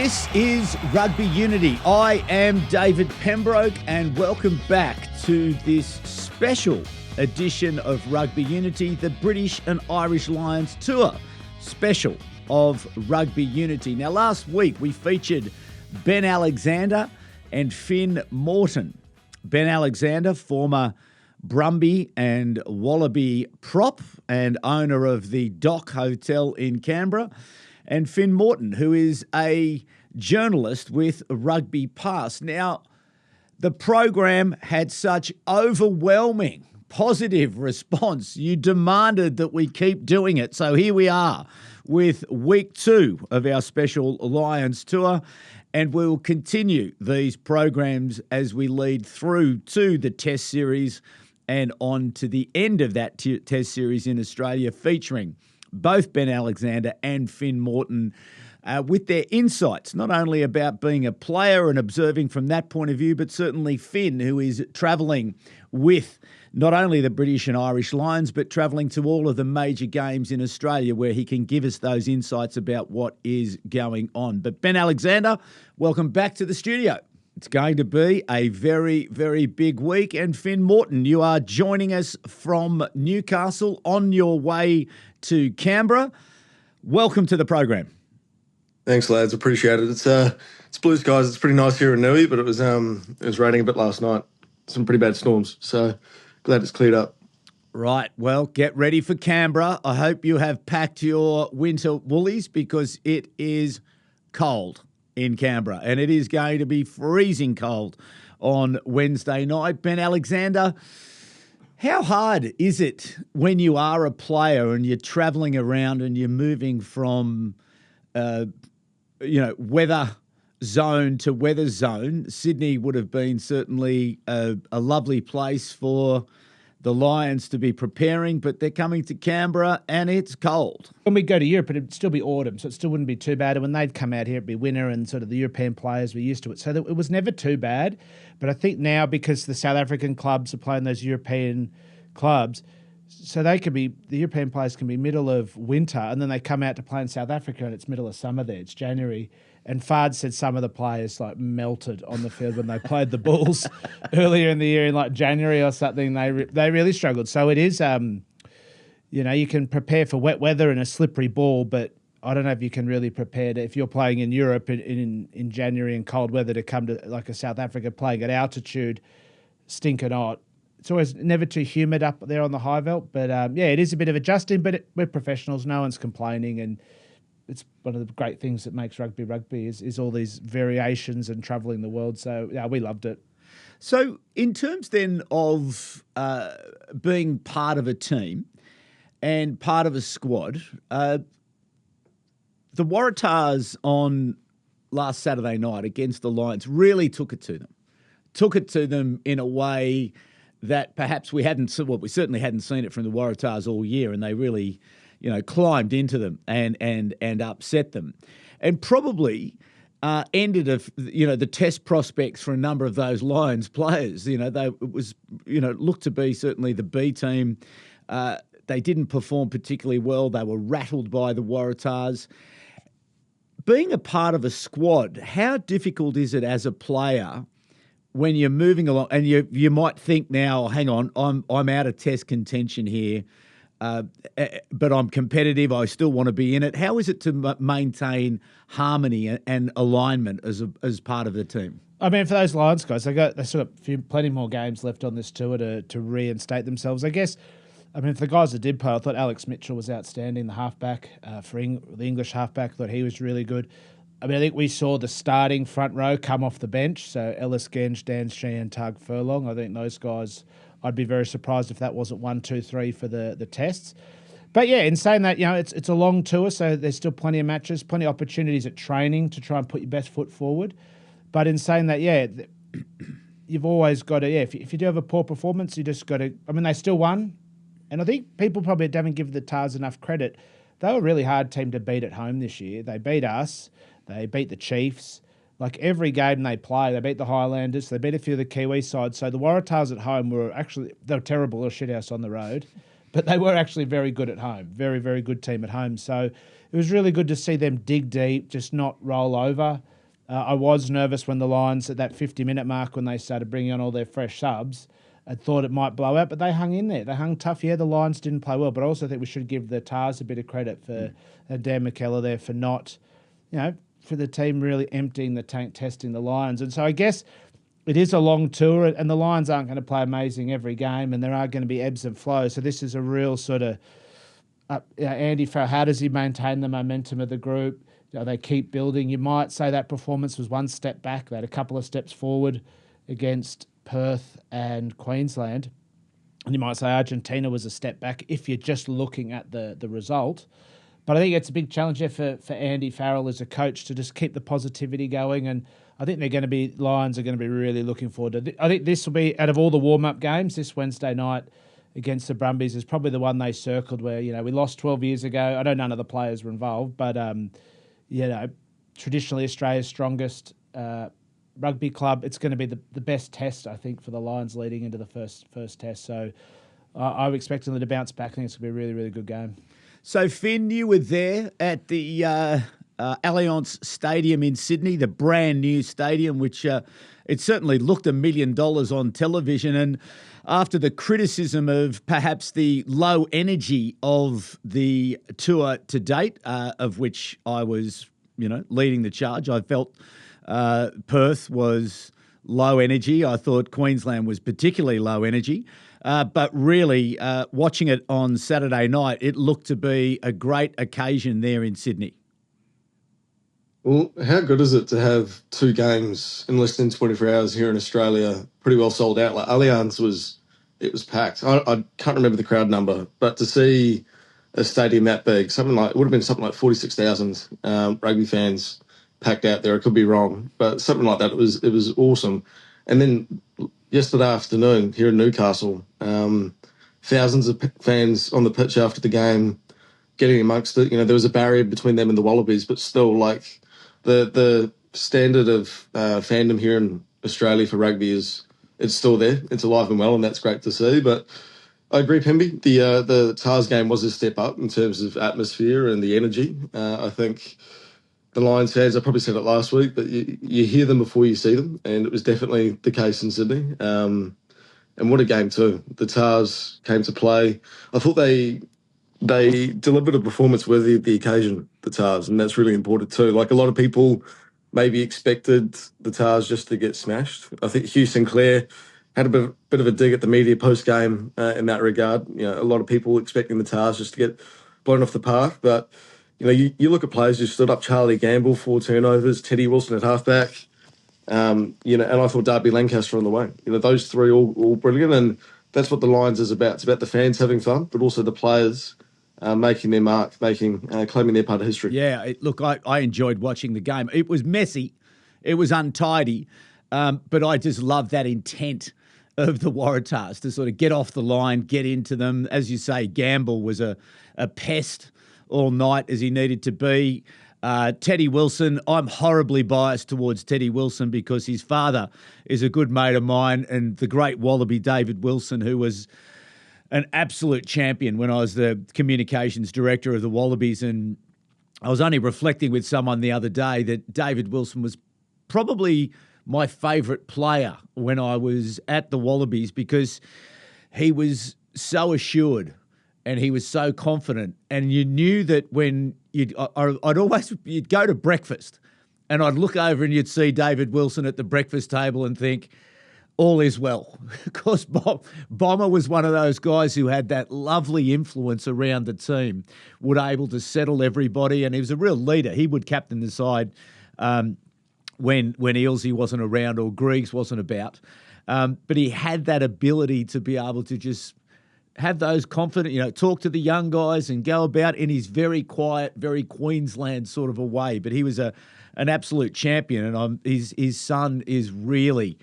This is Rugby Unity. I am David Pembroke and welcome back to this special edition of Rugby Unity, the British and Irish Lions Tour special of Rugby Unity. Now, last week we featured Ben Alexander and Finn Morton. Ben Alexander, former Brumbie and Wallaby prop and owner of the Dock Hotel in Canberra, and Finn Morton, who is a journalist with RugbyPass. Now, the program had such overwhelming positive response. You demanded that we keep doing it. So here we are with week 2 of our special Lions Tour, and we will continue these programs as we lead through to the Test Series and on to the end of that Test Series in Australia, featuring both Ben Alexander and Finn Morton with their insights, not only about being a player and observing from that point of view, but certainly Finn, who is travelling with not only the British and Irish Lions, but travelling to all of the major games in Australia where he can give us those insights about what is going on. But Ben Alexander, welcome back to the studio. It's going to be a very, very big week. And Finn Morton, you are joining us from Newcastle on your way to Canberra. Welcome to the program. Thanks, lads. Appreciate it. It's blue skies. It's pretty nice here in Nui, but it was raining a bit last night. Some pretty bad storms. So glad it's cleared up. Right. Well, get ready for Canberra. I hope you have packed your winter woolies because it is cold in Canberra, and it is going to be freezing cold on Wednesday night. Ben Alexander, how hard is it when you are a player and you're travelling around and you're moving from, weather zone to weather zone? Sydney would have been certainly a lovely place for the Lions to be preparing, but they're coming to Canberra and it's cold. When we go to Europe, it'd still be autumn, so it still wouldn't be too bad. And when they'd come out here, it'd be winter, and sort of the European players were used to it. So it was never too bad. But I think now, because the South African clubs are playing those European clubs, so the European players can be middle of winter, and then they come out to play in South Africa and it's middle of summer there. It's January. And Fard said some of the players melted on the field when they played the Bulls earlier in the year in January or something. They really struggled. So it is, you can prepare for wet weather and a slippery ball, but I don't know if you can really prepare if you're playing in Europe in January in cold weather to come to a South Africa playing at altitude, stinking hot. It's always never too humid up there on the high veld, but it is a bit of adjusting, but we're professionals. No one's complaining, and it's one of the great things that makes rugby is all these variations and travelling the world. So, yeah, we loved it. So in terms then of being part of a team and part of a squad, the Waratahs on last Saturday night against the Lions really took it to them. Took it to them in a way that perhaps we certainly hadn't seen it from the Waratahs all year, and they really climbed into them and upset them, and probably ended the test prospects for a number of those Lions players. Looked to be certainly the B team. They didn't perform particularly well. They were rattled by the Waratahs. Being a part of a squad, how difficult is it as a player when you're moving along and you might think now, hang on, I'm out of test contention here. But I'm competitive. I still want to be in it. How is it to maintain harmony and alignment as part of the team? I mean, for those Lions guys, they still got plenty more games left on this tour to reinstate themselves. I guess. I mean, for the guys that did play, I thought Alex Mitchell was outstanding, the halfback for the English halfback. I thought he was really good. I mean, I think we saw the starting front row come off the bench. So Ellis Genge, Dan Sheehan, Tug Furlong. I think those guys. I'd be very surprised if that wasn't 1, 2, 3 for the tests. But yeah, in saying that, it's a long tour, so there's still plenty of matches, plenty of opportunities at training to try and put your best foot forward. But in saying that, you've always got to, if you do have a poor performance, you just got to, I mean, they still won. And I think people probably haven't given the Tars enough credit. They were a really hard team to beat at home this year. They beat us. They beat the Chiefs. Like every game they play, they beat the Highlanders, they beat a few of the Kiwi sides. So the Waratahs at home they were terrible, a shithouse on the road. but they were actually very good at home. Very, very good team at home. So it was really good to see them dig deep, just not roll over. I was nervous when the Lions at that 50-minute mark, when they started bringing on all their fresh subs, I thought it might blow out, but they hung in there. They hung tough. Yeah, the Lions didn't play well, but I also think we should give the Tars a bit of credit for Dan McKellar there for not, for the team really emptying the tank, testing the Lions. And so I guess it is a long tour, and the Lions aren't going to play amazing every game, and there are going to be ebbs and flows. So this is a real sort of, Andy Farrell, how does he maintain the momentum of the group? They keep building. You might say that performance was one step back. They had a couple of steps forward against Perth and Queensland. And you might say Argentina was a step back if you're just looking at the result. But I think it's a big challenge there for Andy Farrell as a coach to just keep the positivity going. And I think Lions are going to be really looking forward to it. I think this will be, out of all the warm-up games, this Wednesday night against the Brumbies is probably the one they circled where, we lost 12 years ago. I know none of the players were involved, but, traditionally Australia's strongest rugby club. It's going to be the best test, I think, for the Lions leading into the first test. So I'm expecting them to bounce back. I think it's going to be a really, really good game. So, Finn, you were there at the Allianz Stadium in Sydney, the brand new stadium, which it certainly looked $1 million on television. And after the criticism of perhaps the low energy of the tour to date, of which I was, leading the charge, I felt Perth was low energy. I thought Queensland was particularly low energy. But really, watching it on Saturday night, it looked to be a great occasion there in Sydney. Well, how good is it to have two games in less than 24 hours here in Australia pretty well sold out? Like Allianz was packed. I can't remember the crowd number, but to see a stadium that big, it would have been something like 46,000 rugby fans packed out there. I could be wrong, but something like that. It was awesome. And then yesterday afternoon here in Newcastle, thousands of fans on the pitch after the game, getting amongst it. There was a barrier between them and the Wallabies, but still, like the standard of fandom here in Australia for rugby it's still there. It's alive and well, and that's great to see. But I agree, Pemby. The Tars game was a step up in terms of atmosphere and the energy. I think the Lions fans, I probably said it last week, but you hear them before you see them, and it was definitely the case in Sydney. And what a game too. The Tars came to play. I thought they delivered a performance worthy of the occasion, the Tars, and that's really important too. Like a lot of people maybe expected the Tars just to get smashed. I think Hugh Sinclair had a bit of a dig at the media post-game in that regard. A lot of people expecting the Tars just to get blown off the park, but you look at players who stood up. Charlie Gamble, 4 turnovers. Teddy Wilson at halfback. And I thought Darby Lancaster on the wing. Those three all brilliant, and that's what the Lions is about. It's about the fans having fun, but also the players making their mark, claiming their part of history. Yeah, look, I enjoyed watching the game. It was messy, it was untidy, but I just love that intent of the Waratahs to sort of get off the line, get into them. As you say, Gamble was a pest all night as he needed to be. Teddy Wilson, I'm horribly biased towards Teddy Wilson because his father is a good mate of mine, and the great Wallaby David Wilson, who was an absolute champion when I was the communications director of the Wallabies. And I was only reflecting with someone the other day that David Wilson was probably my favourite player when I was at the Wallabies because he was so assured and he was so confident. And you knew that when you'd go to breakfast and I'd look over and you'd see David Wilson at the breakfast table and think, all is well. Because Bomber was one of those guys who had that lovely influence around the team, would able to settle everybody, and he was a real leader. He would captain the side when Ealesy wasn't around or Griggs wasn't about. But he had that ability to be able to just have those confident, talk to the young guys and go about in his very quiet, very Queensland sort of a way. But he was an absolute champion, and his son is really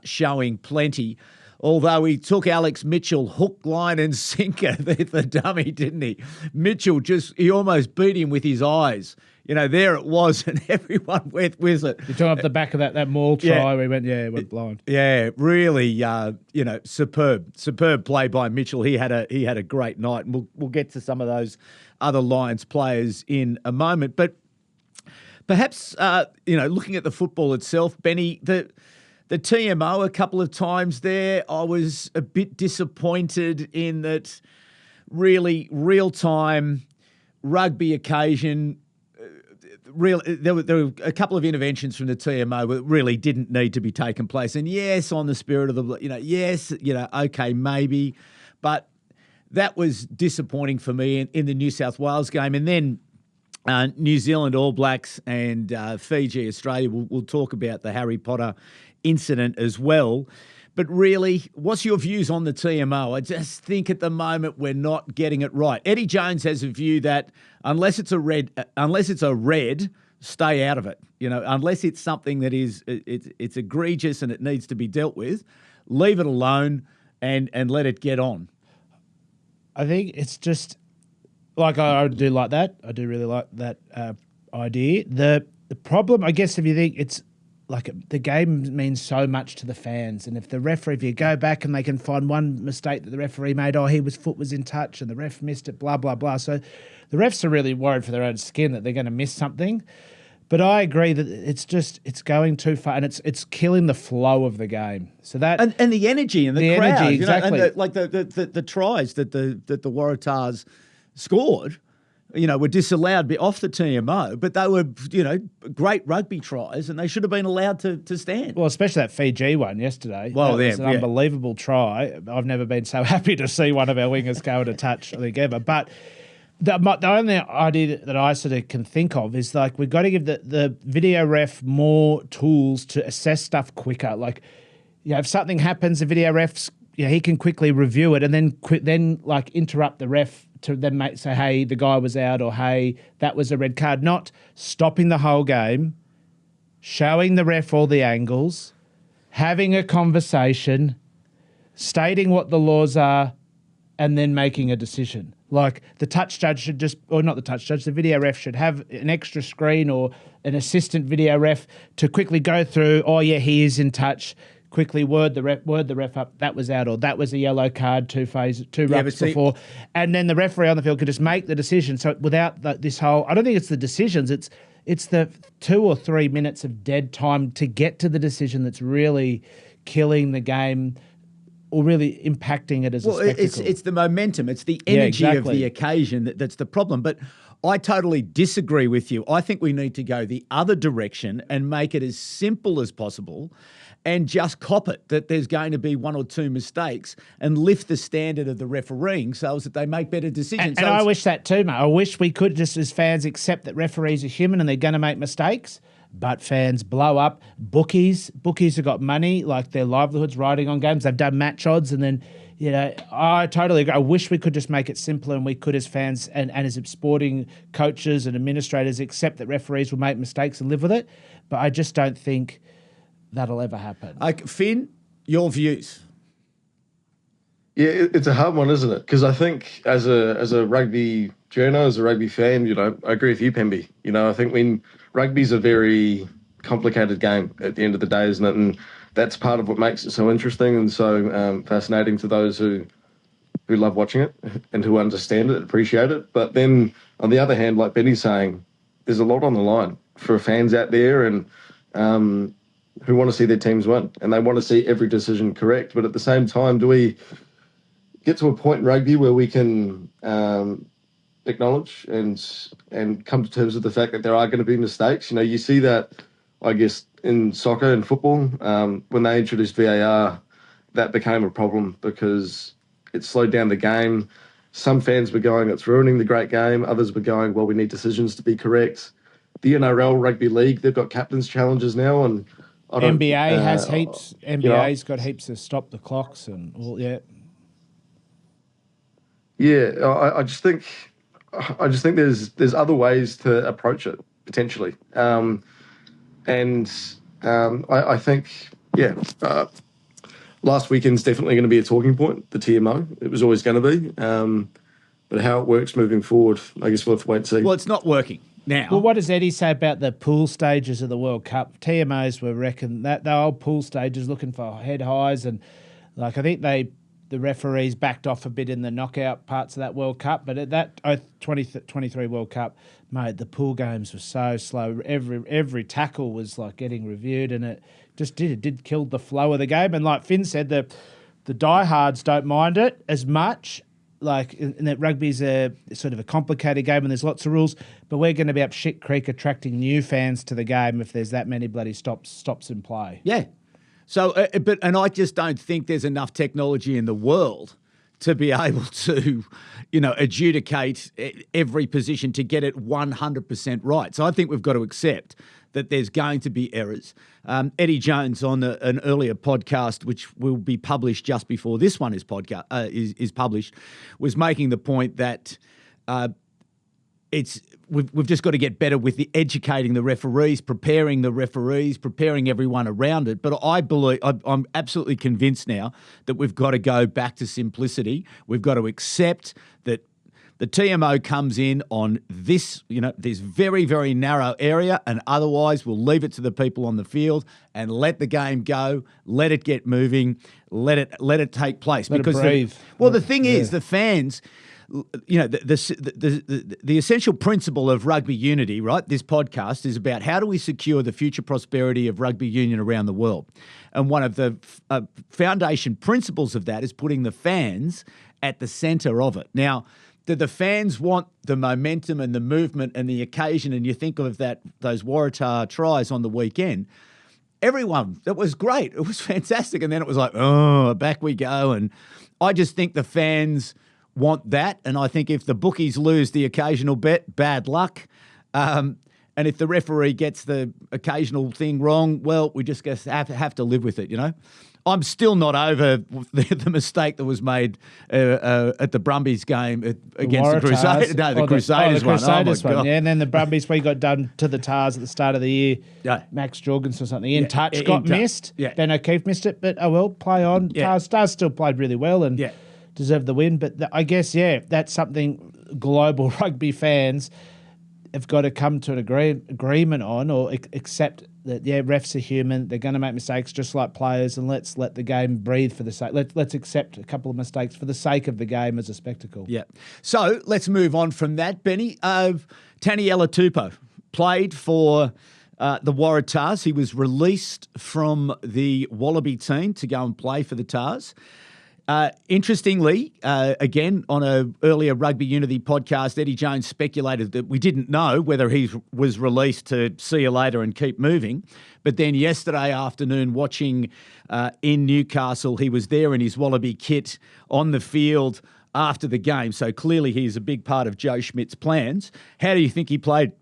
showing plenty although he took Alex Mitchell hook, line and sinker, the dummy, didn't he? Mitchell he almost beat him with his eyes. There it was, and everyone went with it. You're talking off the back of that Maul try where he went blind. Yeah, really, superb play by Mitchell. He had a great night, and we'll get to some of those other Lions players in a moment. But perhaps, looking at the football itself, Benny, the TMO a couple of times there, I was a bit disappointed in that really real-time rugby occasion. There were a couple of interventions from the TMO that really didn't need to be taking place. And yes, on the spirit of okay, maybe. But that was disappointing for me in the New South Wales game. And then New Zealand All Blacks and Fiji, Australia, we'll talk about the Harry Potter incident as well. But really, what's your views on the TMO? I just think at the moment we're not getting it right. Eddie Jones has a view that unless it's a red, stay out of it. Unless it's something that it's egregious and it needs to be dealt with, leave it alone and let it get on. I think it's just I do like that. I do really like that idea. The problem, I guess, if you think it's the game means so much to the fans, and if you go back and they can find one mistake that the referee made, his foot was in touch and the ref missed it, blah, blah, blah. So the refs are really worried for their own skin that they're going to miss something. But I agree that it's going too far and it's killing the flow of the game. So that and the energy and the crowd, energy, exactly. And the tries that the Waratahs scored, were disallowed off the TMO, but they were, great rugby tries and they should have been allowed to stand. Well, especially that Fiji one yesterday. Well, that was an unbelievable try. I've never been so happy to see one of our wingers go to touch, I think, ever. But the only idea that I sort of can think of is we've got to give the video ref more tools to assess stuff quicker. If something happens, the video refs, he can quickly review it and then interrupt the ref to then say, hey, the guy was out, or hey, that was a red card. Not stopping the whole game, showing the ref all the angles, having a conversation, stating what the laws are, and then making a decision. The touch judge should the video ref should have an extra screen or an assistant video ref to quickly go through, he is in touch, quickly word the ref up, that was out, or that was a yellow card, two rucks before. And then the referee on the field could just make the decision. So without this whole, I don't think it's the decisions, it's the 2 or 3 minutes of dead time to get to the decision that's really killing the game or really impacting it as a spectacle. It's the momentum, it's the energy of the occasion that's the problem. But I totally disagree with you. I think we need to go the other direction and make it as simple as possible and just cop it that there's going to be 1 or 2 mistakes and lift the standard of the refereeing so that they make better decisions. And I wish that too, mate. I wish we could just as fans accept that referees are human and they're going to make mistakes, but fans blow up. Bookies have got money, their livelihoods riding on games. They've done match odds and then, I totally agree. I wish we could just make it simpler and we could as fans and as sporting coaches and administrators accept that referees will make mistakes and live with it. But I just don't think that'll ever happen. Finn, your views? Yeah, it's a hard one, isn't it? Because I think as a rugby journo, as a rugby fan, I agree with you, Pemby. I think when rugby's a very complicated game at the end of the day, isn't it? And that's part of what makes it so interesting and so fascinating to those who love watching it and who understand it, appreciate it. But then on the other hand, like Benny's saying, there's a lot on the line for fans out there and who want to see their teams win and they want to see every decision correct. But at the same time, do we get to a point in rugby where we can acknowledge and come to terms with the fact that there are going to be mistakes? You see that, I guess, in soccer and football, when they introduced VAR, that became a problem because it slowed down the game. Some fans were going, it's ruining the great game. Others were going, well, we need decisions to be correct. The NRL Rugby League, they've got captain's challenges now, and NBA has heaps. NBA's got heaps to stop the clocks and all. Yeah. Yeah, I just think there's other ways to approach it potentially, I think last weekend's definitely going to be a talking point, the TMO. It was always going to be. But how it works moving forward, I guess we'll have to wait and see. Well, it's not working now. Well, what does Eddie say about the pool stages of the World Cup? TMOs were reckoned that the old pool stages looking for head highs, and like I think the referees backed off a bit in the knockout parts of that World Cup. But at that 2023 World Cup, mate, the pool games were so slow. Every tackle was like getting reviewed, and it did kill the flow of the game. And like Finn said, the diehards don't mind it as much. Like, in that rugby's a sort of a complicated game and there's lots of rules, but we're going to be up shit creek attracting new fans to the game if there's that many bloody stops in play. Yeah. So, and I just don't think there's enough technology in the world to be able to, adjudicate every position to get it 100% right. So I think we've got to accept that there's going to be errors. Eddie Jones on an earlier podcast, which will be published just before this one is published, was making the point that we've just got to get better with the educating the referees, preparing everyone around it. But I believe I'm absolutely convinced now that we've got to go back to simplicity. We've got to accept that the TMO comes in on this, this very, very narrow area, and otherwise we'll leave it to the people on the field and let the game go, let it get moving, let it take place. Let it breathe. The thing is, the fans, the essential principle of Rugby Unity, right? This podcast is about how do we secure the future prosperity of rugby union around the world, and one of the foundation principles of that is putting the fans at the centre of it. Now, do the fans want the momentum and the movement and the occasion? And you think of those Waratah tries on the weekend. Everyone, it was great. It was fantastic. And then it was like, oh, back we go. And I just think the fans want that. And I think if the bookies lose the occasional bet, bad luck. And if the referee gets the occasional thing wrong, well, we just have to live with it, I'm still not over the mistake that was made at the Brumbies game against the Crusaders. No, the Crusaders one. Oh, my God. Yeah, and then the Brumbies, we got done to the Tars at the start of the year. Yeah. Max Jorgensen or something. Got missed. Yeah. Ben O'Keefe missed it, but play on. Yeah. Tars still played really well and deserved the win. But I guess, that's something global rugby fans have got to come to an agreement on, or accept that, refs are human. They're going to make mistakes just like players, and let's let the game breathe for the sake. Let's accept a couple of mistakes for the sake of the game as a spectacle. Yeah. So let's move on from that, Benny. Taniela Tupou played for the Waratahs. He was released from the Wallaby team to go and play for the Tars. Interestingly, again, on an earlier Rugby Unity podcast, Eddie Jones speculated that we didn't know whether he was released to see you later and keep moving. But then yesterday afternoon, watching in Newcastle, he was there in his Wallaby kit on the field after the game. So clearly he's a big part of Joe Schmidt's plans. How do you think he played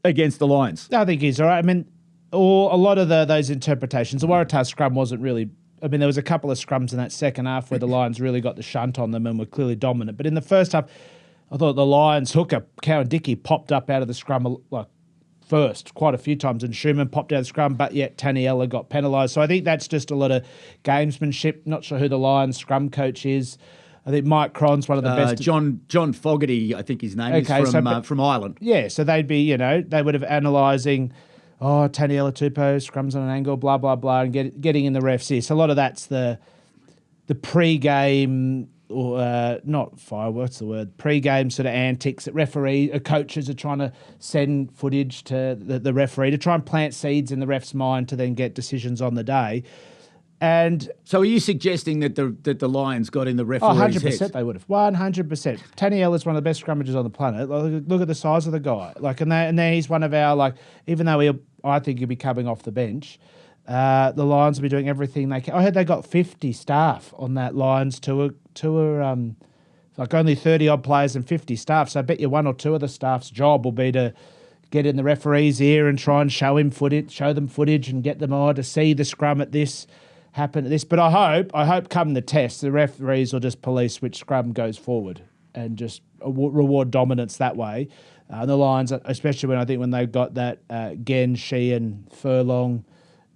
against the Lions? I think he's all right. I mean, a lot of those interpretations, the Waratah scrum wasn't really... there was a couple of scrums in that second half where the Lions really got the shunt on them and were clearly dominant. But in the first half, I thought the Lions hooker, Cowan Dickey, popped up out of the scrum first quite a few times, and Schumann popped out of the scrum, but yet Taniela got penalised. So I think that's just a lot of gamesmanship. Not sure who the Lions scrum coach is. I think Mike Cron's one of the best. John Fogarty, I think his name is, from Ireland. Yeah, so they'd be, they would have analysing... Taniela Tupou, scrums on an angle, blah, blah, blah, and getting in the ref's ear. So a lot of that's the pre-game, or pre-game sort of antics that coaches are trying to send footage to the referee to try and plant seeds in the ref's mind to then get decisions on the day. And so are you suggesting that the Lions got in the referee's 100% head? They would have. 100%. Taniela is one of the best scrummagers on the planet. Look at the size of the guy. And he's one of our, even though I think he'll be coming off the bench, the Lions will be doing everything they can. I heard they got 50 staff on that Lions tour. Only 30-odd players and 50 staff. So I bet you one or two of the staff's job will be to get in the referee's ear and try and show them footage and get them to see the scrum at this, happen at this. But I hope come the test, the referees will just police which scrum goes forward and just reward dominance that way. The Lions, especially when they've got that Gen, Sheehan, Furlong,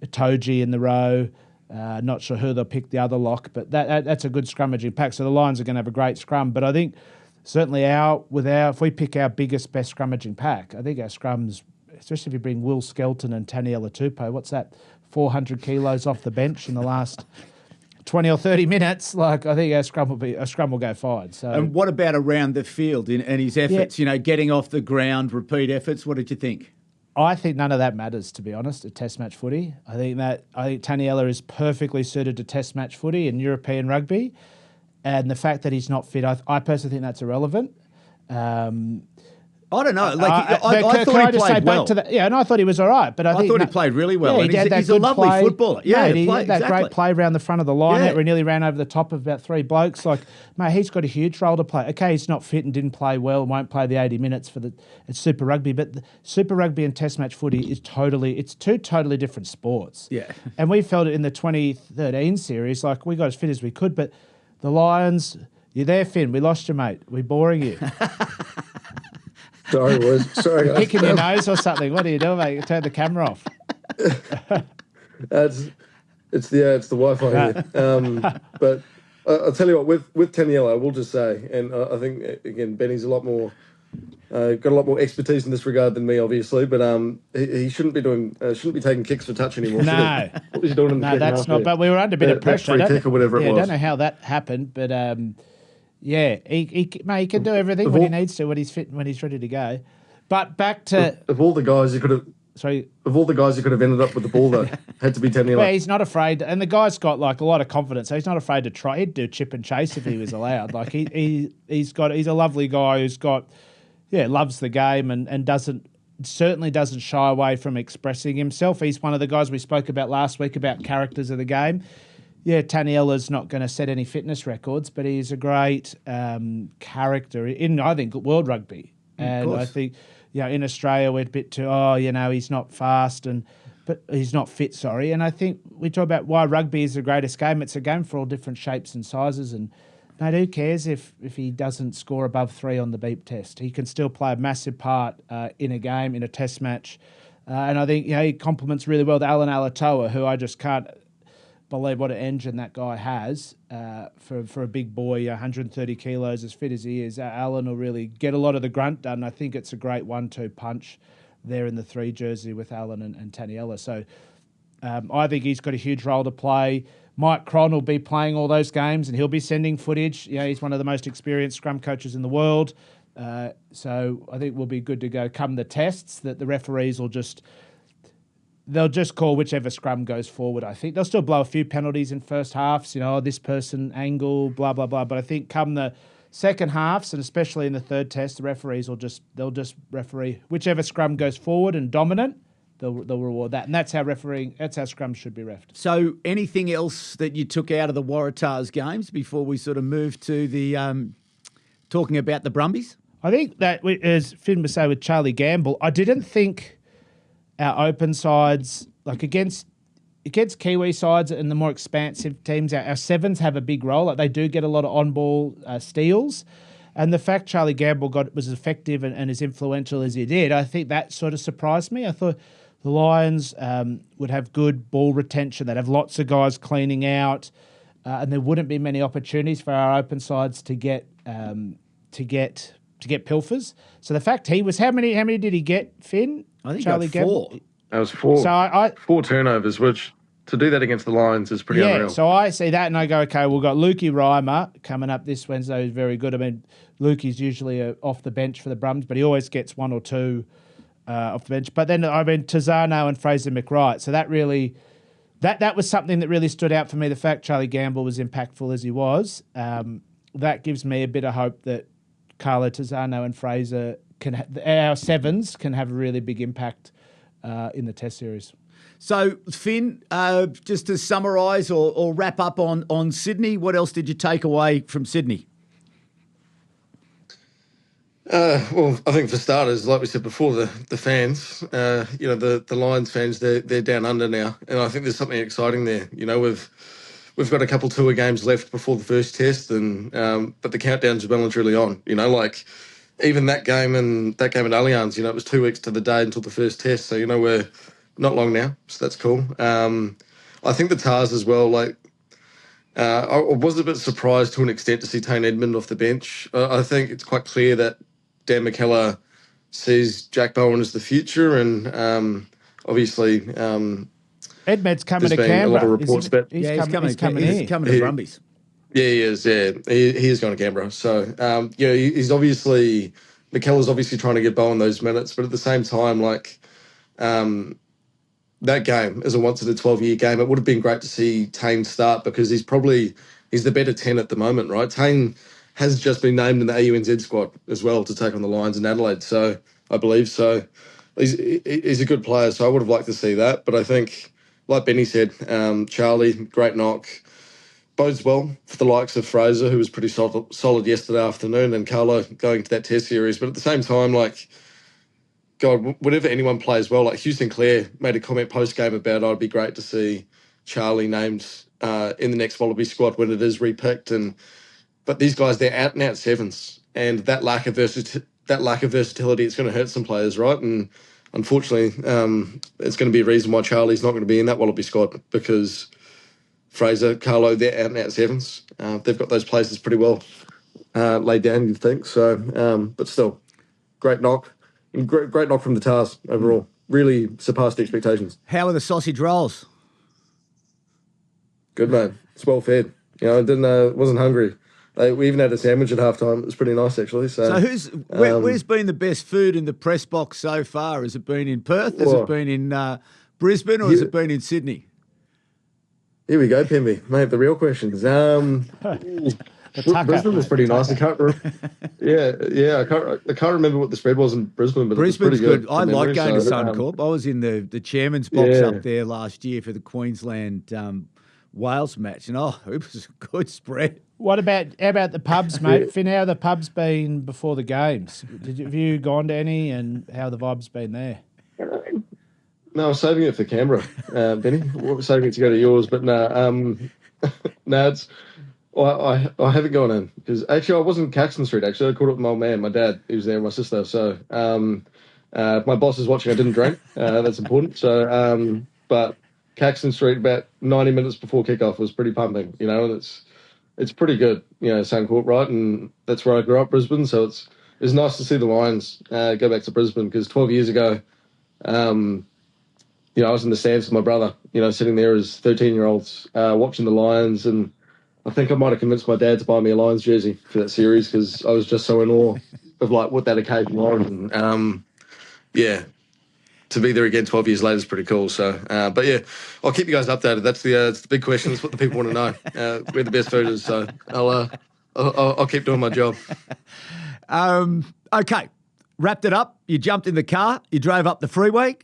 Itoji in the row, Not sure who they'll pick the other lock, but that's a good scrummaging pack. So the Lions are going to have a great scrum. But I think certainly if we pick our biggest, best scrummaging pack, I think our scrums, especially if you bring Will Skelton and Taniela Tupou, what's that, 400 kilos off the bench in the last 20 or 30 minutes, like I think our scrum will go fine. So, and what about around the field and his efforts? Getting off the ground, repeat efforts. What did you think? I think none of that matters, to be honest, at Test match footy. I think Taniela is perfectly suited to Test match footy and European rugby, and the fact that he's not fit, I personally think that's irrelevant. I don't know. I thought he played well. And I thought he was all right. But I thought he played really well. Yeah, and he's a lovely footballer. Yeah, mate, he had that great play around the front of the line where he nearly ran over the top of about 3 blokes. Like, mate, he's got a huge role to play. Okay, he's not fit and didn't play well and won't play the 80 minutes it's Super Rugby. But Super Rugby and Test match footy it's two totally different sports. Yeah. And we felt it in the 2013 series. Like, we got as fit as we could. But the Lions, you're there, Finn. We lost you, mate. We're boring you. Sorry, boys. Sorry, guys. Picking your nose or something. What are you doing, mate? Turn the camera off. It's the Wi-Fi here. But I'll tell you what, with Taniela, I will just say, and I think again Benny's got a lot more expertise in this regard than me, obviously. But he shouldn't be taking kicks for touch anymore. No, what was he doing? No, that's not. But we were under a bit of pressure. That free kick or whatever it was. I don't know how that happened, but. Yeah, he can do everything when he needs to, when he's fit and when he's ready to go. But back to... Of all the guys who could have... Sorry. Of all the guys who could have ended up with the ball, though, had to be Taniela. Well, he's not afraid. And the guy's got, like, a lot of confidence, so he's not afraid to try. He'd do chip and chase if he was allowed. Like, he's a lovely guy who's got... Yeah, loves the game and certainly doesn't shy away from expressing himself. He's one of the guys we spoke about last week about characters of the game. Yeah, Taniela's not going to set any fitness records, but he's a great character in, I think, world rugby. And I think, in Australia, we're a bit too, he's not fast, but he's not fit, sorry. And I think we talk about why rugby is the greatest game. It's a game for all different shapes and sizes. And, mate, who cares if he doesn't score above 3 on the beep test? He can still play a massive part in a game, in a test match. And I think, he complements really well to Alan Alatoa, who I just can't believe what an engine that guy has for a big boy, 130 kilos, as fit as he is. Alan will really get a lot of the grunt done. I think it's a great 1-2 punch there in the 3 jersey with Alan and Taniela. So I think he's got a huge role to play. Mike Cron will be playing all those games and he'll be sending footage. He's one of the most experienced scrum coaches in the world. So I think we'll be good to go come the tests, that the referees will they'll just call whichever scrum goes forward, I think. They'll still blow a few penalties in first halves, this person, angle, blah, blah, blah. But I think come the second halves, and especially in the third test, the referees they'll just referee whichever scrum goes forward and dominant, they'll reward that. And that's how scrums should be reffed. So anything else that you took out of the Waratahs games before we sort of move to the talking about the Brumbies? I think that, as Finn was saying with Charlie Gamble, I didn't think our open sides, like against Kiwi sides and the more expansive teams, our sevens have a big role. Like they do get a lot of on-ball steals. And the fact Charlie Gamble was as effective and as influential as he did, I think that sort of surprised me. I thought the Lions would have good ball retention. They'd have lots of guys cleaning out, and there wouldn't be many opportunities for our open sides to get pilfers. So the fact he was, how many did he get, Finn? I think Charlie he got 4. That was 4. So 4 turnovers, which to do that against the Lions is pretty unreal. So I see that and I go, okay, we've got Lukey Reimer coming up this Wednesday, who's very good. I mean, Lukey's usually off the bench for the Brums, but he always gets 1 or 2 off the bench. But then Tazano and Fraser McWright. So that really, that was something that really stood out for me. The fact Charlie Gamble was impactful as he was, that gives me a bit of hope that Carlo Tazano and Fraser our sevens can have a really big impact in the Test series. So, Finn, just to summarise or wrap up on Sydney, what else did you take away from Sydney? Well, I think for starters, like we said before, the fans, the Lions fans, they're down under now, and I think there's something exciting there. We've got a couple tour games left before the first test, and but the countdown's well and truly on. Even that game at Allianz, it was 2 weeks to the day until the first test, so we're not long now, so that's cool. I think the Tars as well, like, I was a bit surprised to an extent to see Tane Edmund off the bench. I think it's quite clear that Dan McKellar sees Jack Bowen as the future, and obviously Edmund's coming there's to been a lot of Canberra. reports about. He's he's coming here. coming to Brumbies. Yeah, he is. Yeah, he is going to Canberra. So he's obviously McKellar's obviously trying to get Bowen those minutes, but at the same time, like. That game is a once in a 12-year game. It would have been great to see Tane start because he's the better 10 at the moment, right? Tane has just been named in the AUNZ squad as well to take on the Lions in Adelaide. So I believe so. He's a good player, so I would have liked to see that. But I think, like Benny said, Charlie, great knock. Bodes well for the likes of Fraser, who was pretty solid yesterday afternoon, and Carlo going to that test series. But at the same time, like, God, whenever anyone plays well, like Hugh Sinclair made a comment post-game about it'd be great to see Charlie named in the next Wallaby squad when it is repicked. But these guys, they're out-and-out sevens, and that lack of versatility, it's going to hurt some players, right? And unfortunately, it's going to be a reason why Charlie's not going to be in that Wallaby squad because Fraser, Carlo, they're out-and-out sevens. They've got those places pretty well laid down, you'd think. So, but still, great knock. Great knock from the Tars overall. Really surpassed expectations. How are the sausage rolls? Good, mate. It's well fed. I wasn't hungry. We even had a sandwich at halftime. It was pretty nice, actually. So where's been the best food in the press box so far? Has it been in Perth? Has it been in Brisbane? Or has it been in Sydney? Here we go, Pemby. Mate, the real questions. Brisbane was pretty nice. I can't remember. I can't remember what the spread was in Brisbane, but Brisbane's it was pretty good. I like going to Suncorp. I was in the chairman's box up there last year for the Queensland Wales match, and it was a good spread. How about the pubs, mate? Finn, how have the pubs been before the games? Have you gone to any, and how the vibes been there? No, I was saving it for Canberra, Benny. We were saving it to go to yours, but no, it's. I haven't gone in because actually I wasn't Caxton Street. Actually, I called up my old man, my dad, who was there, and my sister. So if my boss is watching, I didn't drink. That's important. So, but Caxton Street about 90 minutes before kickoff was pretty pumping. And it's pretty good. Suncorp, right? And that's where I grew up, Brisbane. So it's nice to see the Lions go back to Brisbane because 12 years ago, I was in the stands with my brother. Sitting there as 13-year-olds watching the Lions and. I think I might have convinced my dad to buy me a Lions jersey for that series because I was just so in awe of like what that occasion was. And to be there again 12 years later is pretty cool. So, but yeah, I'll keep you guys updated. That's the big question. It's what the people want to know. Where the best food is. So I'll keep doing my job. Okay, wrapped it up. You jumped in the car. You drove up the freeway.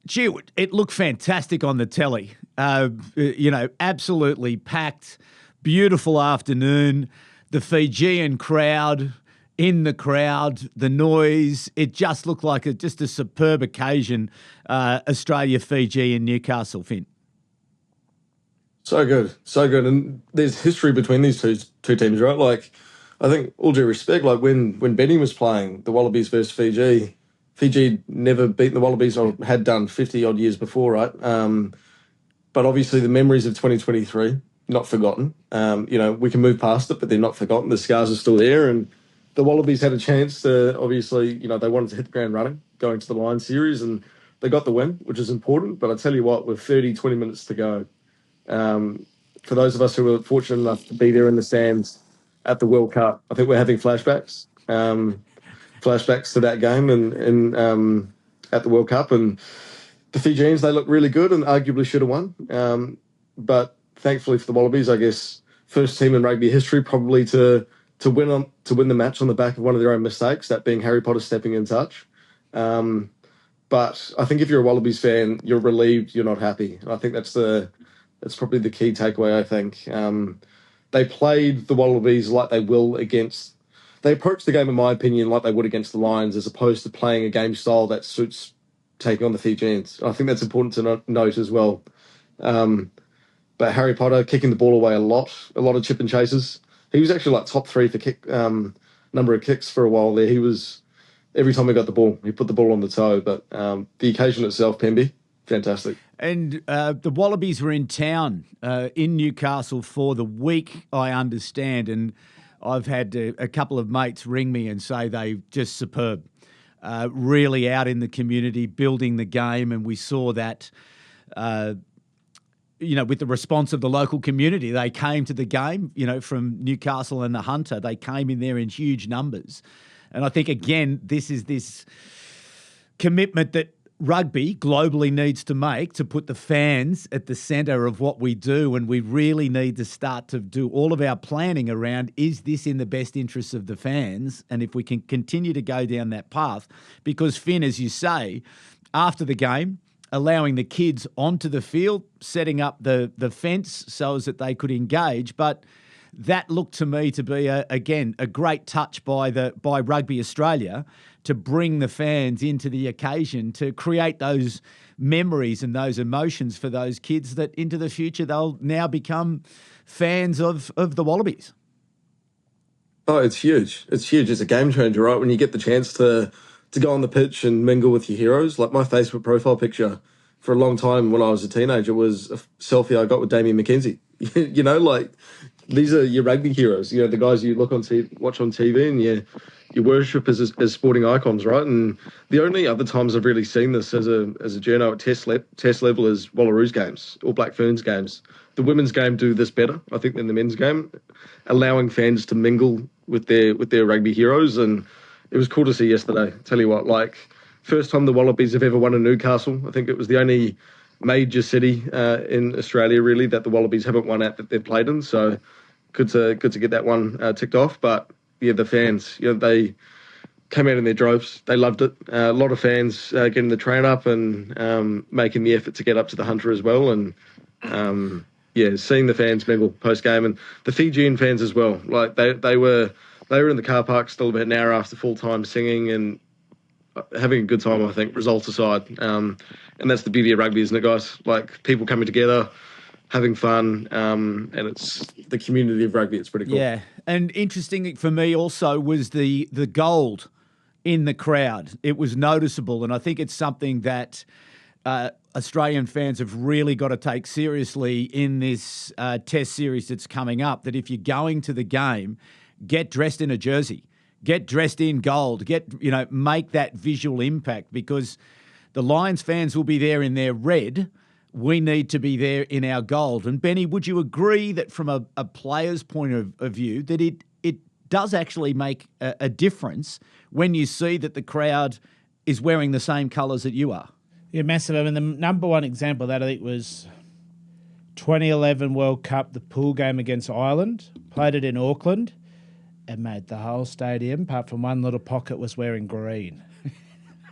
Gee, it looked fantastic on the telly. Absolutely packed, beautiful afternoon, the Fijian crowd, in the crowd, the noise. It just looked like just a superb occasion, Australia, Fiji and Newcastle, Finn. So good. And there's history between these two teams, right? Like, I think, all due respect, like when Benny was playing the Wallabies versus Fiji never beaten the Wallabies or had done 50-odd years before, right? But obviously the memories of 2023, not forgotten. We can move past it, but they're not forgotten. The scars are still there. And the Wallabies had a chance to, obviously, they wanted to hit the ground running going to the Lions series, and they got the win, which is important. But I tell you what, with 20 minutes to go, for those of us who were fortunate enough to be there in the stands at the World Cup, I think we're having flashbacks. Flashbacks to that game and at the World Cup. And the Fijians, they look really good and arguably should have won. But thankfully for the Wallabies, I guess, first team in rugby history probably to win the match on the back of one of their own mistakes, that being Harry Potter stepping in touch. But I think if you're a Wallabies fan, you're relieved, you're not happy. And I think that's probably the key takeaway, I think. They played the Wallabies like they will against... They approached the game, in my opinion, like they would against the Lions, as opposed to playing a game style that suits taking on the Fijians. I think that's important to note as well. But Harry Potter kicking the ball away a lot of chip and chases. He was actually like top 3 for number of kicks for a while there. He was, every time he got the ball, he put the ball on the toe. But the occasion itself, Pemby, fantastic. And the Wallabies were in town in Newcastle for the week, I understand, and I've had a couple of mates ring me and say they just superb, really out in the community, building the game, and we saw that, with the response of the local community. They came to the game, from Newcastle and the Hunter. They came in there in huge numbers. And I think, again, this is this commitment that rugby globally needs to make to put the fans at the centre of what we do, and we really need to start to do all of our planning around, is this in the best interests of the fans? And if we can continue to go down that path, because Finn, as you say, after the game, allowing the kids onto the field, setting up the fence so as that they could engage, but that looked to me to be, again, a great touch by Rugby Australia to bring the fans into the occasion, to create those memories and those emotions for those kids that into the future they'll now become fans of the Wallabies. Oh, it's huge. It's huge. It's a game changer, right? When you get the chance to go on the pitch and mingle with your heroes. Like my Facebook profile picture for a long time when I was a teenager was a selfie I got with Damien McKenzie. These are your rugby heroes, the guys you watch on TV and you worship as sporting icons, right? And the only other times I've really seen this as a journo at test level is Wallaroos games or Black Ferns games. The women's game do this better, I think, than the men's game, allowing fans to mingle with their rugby heroes. And it was cool to see yesterday. Tell you what, first time the Wallabies have ever won in Newcastle. I think it was the only major city in Australia, really, that the Wallabies haven't won at that they've played in. So good to get that one ticked off. But yeah, the fans, they came out in their droves. They loved it. A lot of fans getting the train up and making the effort to get up to the Hunter as well. And seeing the fans mingle post game, and the Fijian fans as well. They were in the car park still about an hour after full time singing and having a good time, I think, results aside. And that's the beauty of rugby, isn't it, guys? People coming together, having fun, and it's the community of rugby. It's pretty cool. Yeah, and interesting for me also was the gold in the crowd. It was noticeable, and I think it's something that Australian fans have really got to take seriously in this test series that's coming up, that if you're going to the game, get dressed in a jersey. Get dressed in gold, make that visual impact, because the Lions fans will be there in their red. We need to be there in our gold. And Benny, would you agree that from a player's point of view that it does actually make a difference when you see that the crowd is wearing the same colours that you are? Yeah, massive. I mean, the number one example of that, I think, was 2011 World Cup, the pool game against Ireland. Played it in Auckland. And, mate, the whole stadium, apart from one little pocket, was wearing green.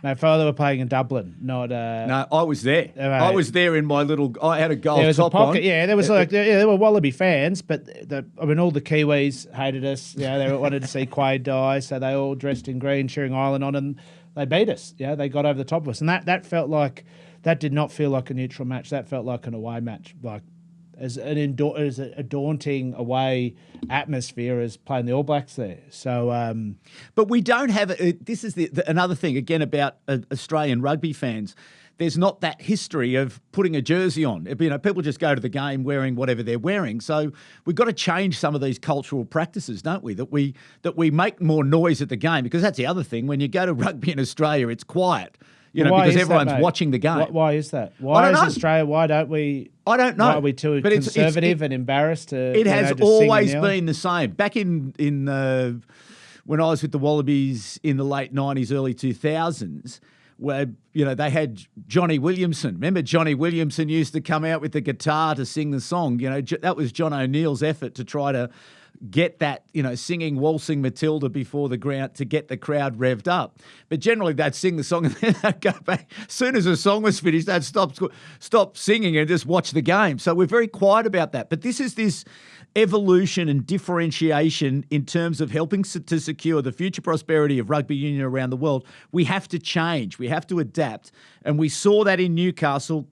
No, father were playing in Dublin, not... No, I was there. I was there in my little... I had a golf there was top a pocket, on. Yeah, there was there were Wallaby fans, but all the Kiwis hated us. They wanted to see Quade die, so they all dressed in green, cheering Ireland on, and they beat us. They got over the top of us. And that felt like... That did not feel like a neutral match. That felt like an away match, as a daunting away atmosphere as playing the All Blacks there. So, but we don't have this is another thing again about Australian rugby fans. There's not that history of putting a jersey on. People just go to the game wearing whatever they're wearing. So we've got to change some of these cultural practices, don't we? That we make more noise at the game, because that's the other thing. When you go to rugby in Australia, it's quiet. Because everyone's watching the game. Why is that? Why is Australia? Why don't we? I don't know. Why are we too conservative and embarrassed to? It has always been the same. Back in when I was with the Wallabies in the late 90s, early 2000s, where they had Johnny Williamson. Remember, Johnny Williamson used to come out with the guitar to sing the song. That was John O'Neill's effort to try to get that, singing Waltzing Matilda before the ground to get the crowd revved up. But generally they'd sing the song and then they'd go back. As soon as the song was finished, they'd stop singing and just watch the game. So we're very quiet about that. But this is this evolution and differentiation in terms of helping to secure the future prosperity of rugby union around the world. We have to change. We have to adapt. And we saw that in Newcastle,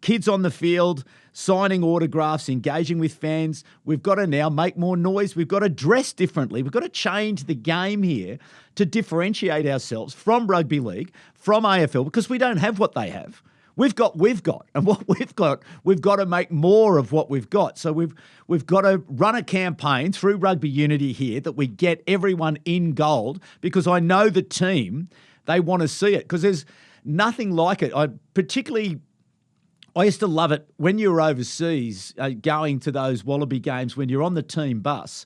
kids on the field, signing autographs, engaging with fans. We've got to now make more noise. We've got to dress differently. We've got to change the game here to differentiate ourselves from rugby league, from AFL, because we don't have what they have. We've got, and what we've got to make more of what we've got. So we've got to run a campaign through Rugby Unity here that we get everyone in gold, because I know the team, they want to see it, because there's nothing like it. I used to love it when you were overseas, going to those Wallaby games when you're on the team bus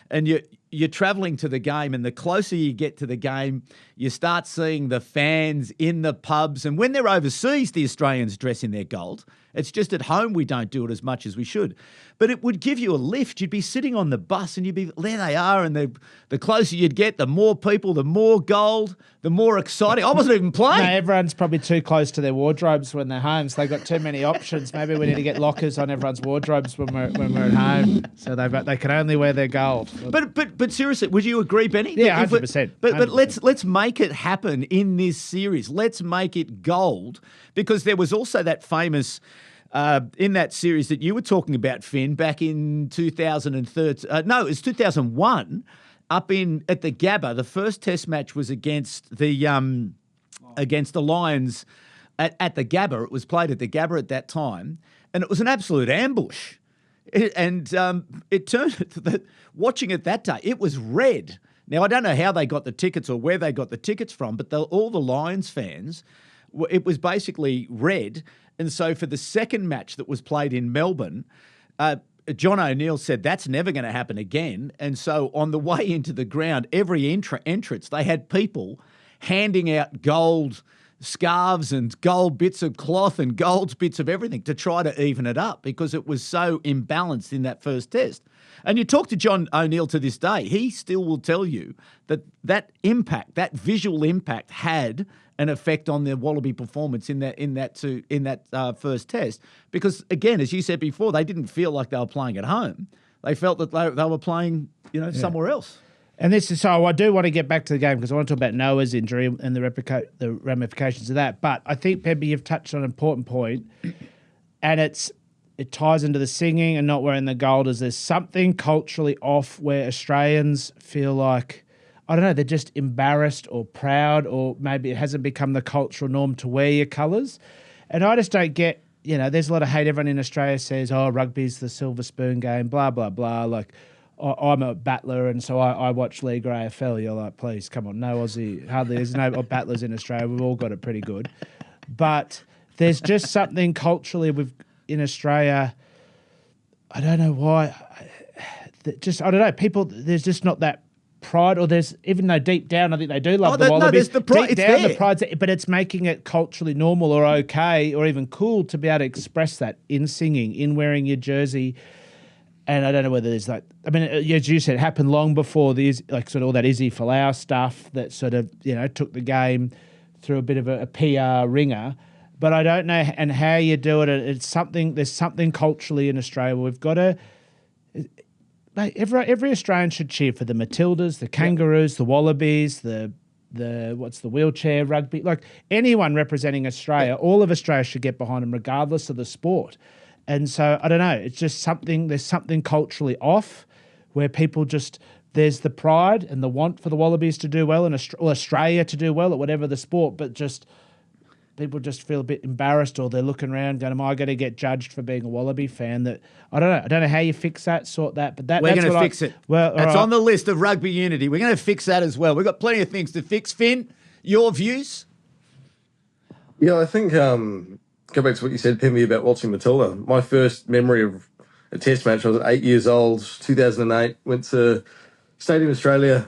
and you're travelling to the game, and the closer you get to the game, you start seeing the fans in the pubs. And when they're overseas, the Australians dress in their gold. It's just at home we don't do it as much as we should. But it would give you a lift. You'd be sitting on the bus and you'd be, there they are. And the closer you'd get, the more people, the more gold, the more exciting. I wasn't even playing. No, everyone's probably too close to their wardrobes when they're home, so they've got too many options. Maybe we need to get lockers on everyone's wardrobes when we're at home, so they can only wear their gold. But seriously, would you agree, Benny? Yeah, 100%. But let's make it happen in this series. Let's make it gold, because there was also that famous in that series that you were talking about, Finn, back in 2013. No, it was 2001. Up at the Gabba, the first Test match was against the Lions at the Gabba. It was played at the Gabba at that time, and it was an absolute ambush. It turned that watching it that day, it was red. Now I don't know how they got the tickets or where they got the tickets from, but all the Lions fans, it was basically red. And so for the second match that was played in Melbourne, John O'Neill said that's never going to happen again. And so on the way into the ground, every entrance, they had people handing out gold scarves and gold bits of cloth and gold bits of everything to try to even it up, because it was so imbalanced in that first test. And you talk to John O'Neill to this day, he still will tell you that impact, that visual impact, had an effect on the Wallaby performance in that first test, because again, as you said before, they didn't feel like they were playing at home. They felt that they were playing, somewhere else. And so I do want to get back to the game, because I want to talk about Noah's injury and the ramifications of that. But I think, Pebby, you've touched on an important point, and it ties into the singing and not wearing the gold. Is there's something culturally off where Australians feel like, I don't know, they're just embarrassed or proud, or maybe it hasn't become the cultural norm to wear your colours. And I just don't get, there's a lot of hate. Everyone in Australia says, oh, rugby's the silver spoon game, blah, blah, blah. Like, I'm a battler, and so I watch League or AFL. You're like, please, come on, no Aussie, hardly there's no battlers in Australia. We've all got it pretty good. But there's just something culturally in Australia, I don't know why, I don't know, people, there's just not that pride, or there's, even though deep down I think they do love the Wallabies. No, there's the pride. Deep down, the pride's, but it's making it culturally normal or okay or even cool to be able to express that in singing, in wearing your jersey. And I don't know whether there's as you said, it happened long before sort of all that Izzy Folau stuff that sort of, took the game through a bit of a PR ringer. But I don't know and how you do it. There's something culturally in Australia. We've got to, every Australian should cheer for the Matildas, the Kangaroos, the Wallabies, the wheelchair rugby. Like, anyone representing Australia, all of Australia should get behind them regardless of the sport. And so, I don't know, it's just there's something culturally off where people there's the pride and the want for the Wallabies to do well and Australia to do well at whatever the sport, but people just feel a bit embarrassed, or they're looking around going, am I going to get judged for being a Wallaby fan? That I don't know how you fix that, sort that, but we're going to fix it. Well, that's on the list of Rugby Unity. We're going to fix that as well. We've got plenty of things to fix. Finn, your views? Yeah, I think go back to what you said, Pemby, about watching Matilda. My first memory of a test match, I was 8 years old, 2008, went to Stadium Australia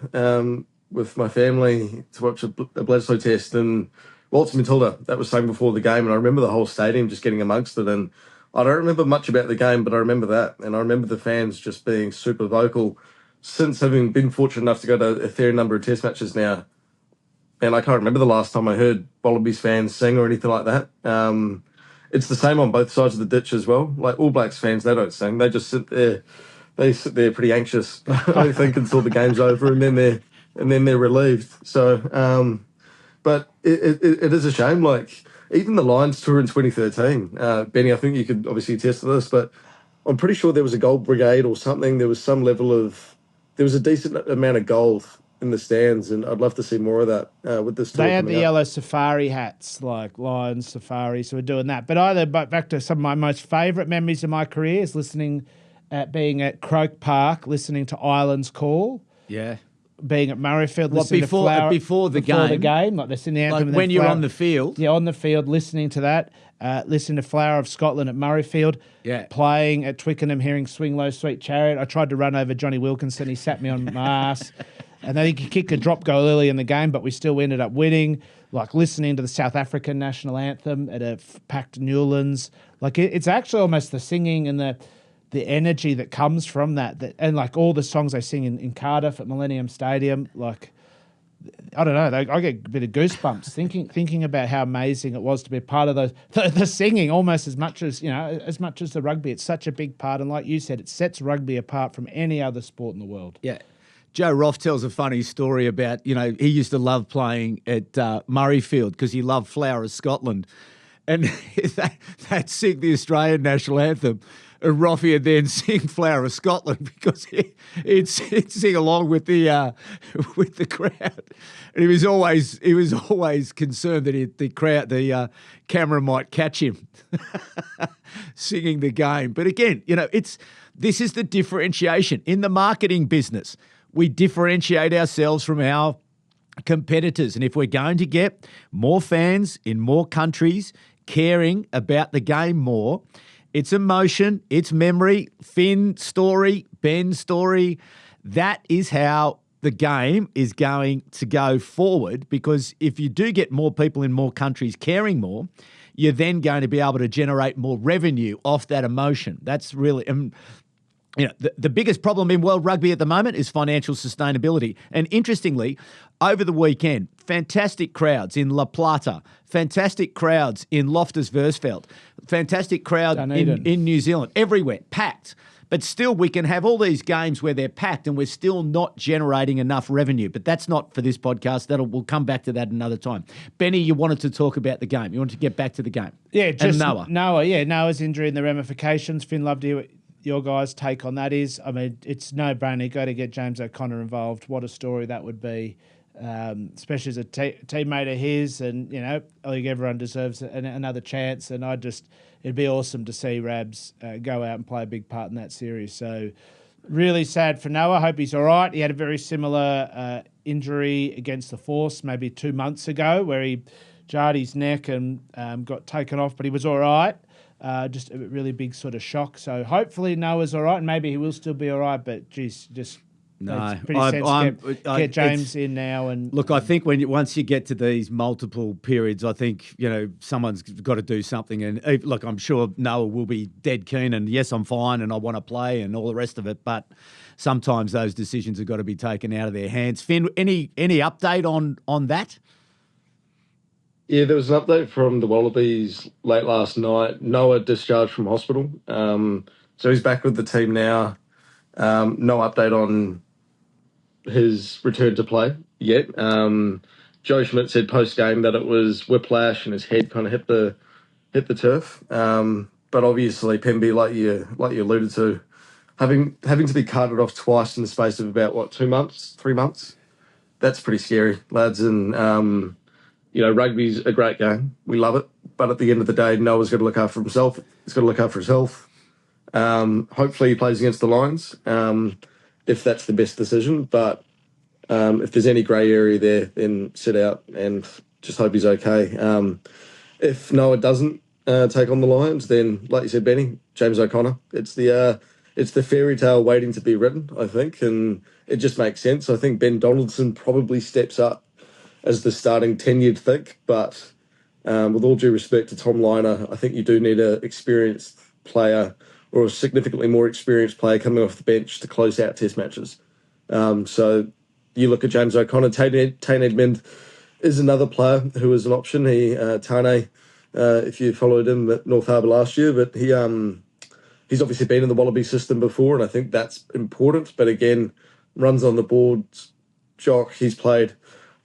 with my family to watch a Bledisloe test, and Walter Matilda, that was sang before the game, and I remember the whole stadium just getting amongst it. And I don't remember much about the game, but I remember that. And I remember the fans just being super vocal. Since having been fortunate enough to go to a fair number of test matches now, and I can't remember the last time I heard Wallabies fans sing or anything like that. It's the same on both sides of the ditch as well. Like, All Blacks fans, they don't sing. They just sit there. They sit there pretty anxious, I think, until the game's over, and then they're relieved. So, but it is a shame. Like, even the Lions tour in 2013, Benny, I think you could obviously attest to this, but I'm pretty sure there was a gold brigade or something. There was a decent amount of gold in the stands, and I'd love to see more of that with this tour. They had the coming up. yellow safari hats, like Lions Safari, so we're doing that. But back to some of my most favourite memories of my career is being at Croke Park, listening to Island's Call. Yeah. Being at Murrayfield, Well, listening before the game, like they're singing the anthem. like and when then you're Flower- on the field. Yeah, on the field, listening to that, listening to Flower of Scotland at Murrayfield, playing at Twickenham, hearing Swing Low, Sweet Chariot. I tried to run over Johnny Wilkinson. He sat me on my ass. And then he kicked a drop goal early in the game, but we still ended up winning. Like listening to the South African national anthem at a packed Newlands. Like it's actually almost the singing and the energy that comes from that, and like all the songs they sing in Cardiff at Millennium Stadium, like I don't know, I get a bit of goosebumps thinking about how amazing it was to be a part of the singing, almost as much as the rugby. It's such a big part, and like you said, it sets rugby apart from any other sport in the world. Yeah. Joe Roth tells a funny story about, he used to love playing at Murrayfield because he loved Flower of Scotland. And they'd sing the Australian national anthem, and Roffey would then sing Flower of Scotland because he'd sing along with the crowd. And he was always concerned that the camera might catch him singing the game. But again, this is the differentiation in the marketing business. We differentiate ourselves from our competitors. And if we're going to get more fans in more countries caring about the game more, it's emotion, it's memory, Finn story, Ben story. That is how the game is going to go forward, because if you do get more people in more countries caring more, you're then going to be able to generate more revenue off that emotion. That's really... the biggest problem in world rugby at the moment is financial sustainability. And interestingly, over the weekend, fantastic crowds in La Plata, fantastic crowds in Loftus Versfeld, fantastic crowd in New Zealand, everywhere, packed. But still, we can have all these games where they're packed and we're still not generating enough revenue. But that's not for this podcast. We'll come back to that another time. Benny, you wanted to talk about the game. You wanted to get back to the game. Yeah, just Noah. Noah's injury and the ramifications. Finn, love to hear what your guys' take on that is. I mean, it's no-brainer. Got to get James O'Connor involved. What a story that would be, especially as a teammate of his. And, I think everyone deserves another chance. And it'd be awesome to see Rabs go out and play a big part in that series. So really sad for Noah. Hope he's all right. He had a very similar injury against the Force maybe 2 months ago where he jarred his neck and got taken off, but he was all right. Just a really big sort of shock. So hopefully Noah's all right, and maybe he will still be all right. But geez, just it's pretty sensitive. Get James in now. And look, I think once you get to these multiple periods, I think someone's got to do something. And look, I'm sure Noah will be dead keen. And yes, I'm fine, and I want to play, and all the rest of it. But sometimes those decisions have got to be taken out of their hands. Finn, any update on that? Yeah, there was an update from the Wallabies late last night. Noah discharged from hospital. So he's back with the team now. No update on his return to play yet. Joe Schmidt said post-game that it was whiplash and his head kind of hit the turf. But obviously, Pemby, like you alluded to, having to be carted off twice in the space of about, 3 months? That's pretty scary, lads. And... rugby's a great game. We love it. But at the end of the day, Noah's got to look after himself. He's got to look after his health. Hopefully he plays against the Lions, if that's the best decision. But if there's any grey area there, then sit out and just hope he's okay. If Noah doesn't take on the Lions, then, like you said, Benny, James O'Connor. It's the fairy tale waiting to be written, I think, and it just makes sense. I think Ben Donaldson probably steps up as the starting 10, you'd think. But with all due respect to Tom Liner, I think you do need an experienced player or a significantly more experienced player coming off the bench to close out test matches. So you look at James O'Connor. Tane Edmund is another player who is an option. Tane, if you followed him at North Harbour last year, but he's obviously been in the Wallaby system before, and I think that's important. But again, runs on the board, Jock, he's played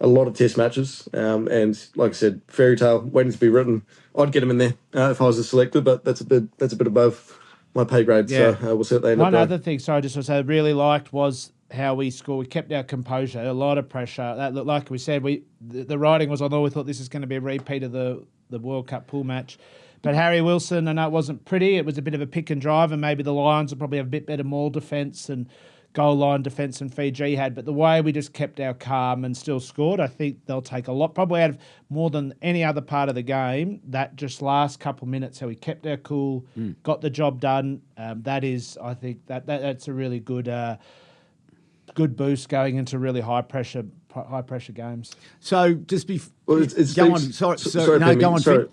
a lot of test matches, and like I said, fairy tale waiting to be written. I'd get him in there if I was a selector, but that's a bit above my pay grade. Yeah. So we'll see what they end up doing. One other thing, sorry, just to say, I really liked was how we scored. We kept our composure, a lot of pressure. That looked, like we said, the writing was on the wall. We thought this is going to be a repeat of the World Cup pool match. But Harry Wilson, I know it wasn't pretty. It was a bit of a pick and drive, and maybe the Lions will probably have a bit better maul defence and goal line defence than Fiji had. But the way we just kept our calm and still scored, I think they'll take a lot, probably out of more than any other part of the game, that just last couple of minutes, how we kept our cool, got the job done. That is, I think, that's a really good good boost going into really high pressure games. So just before go on. Go on.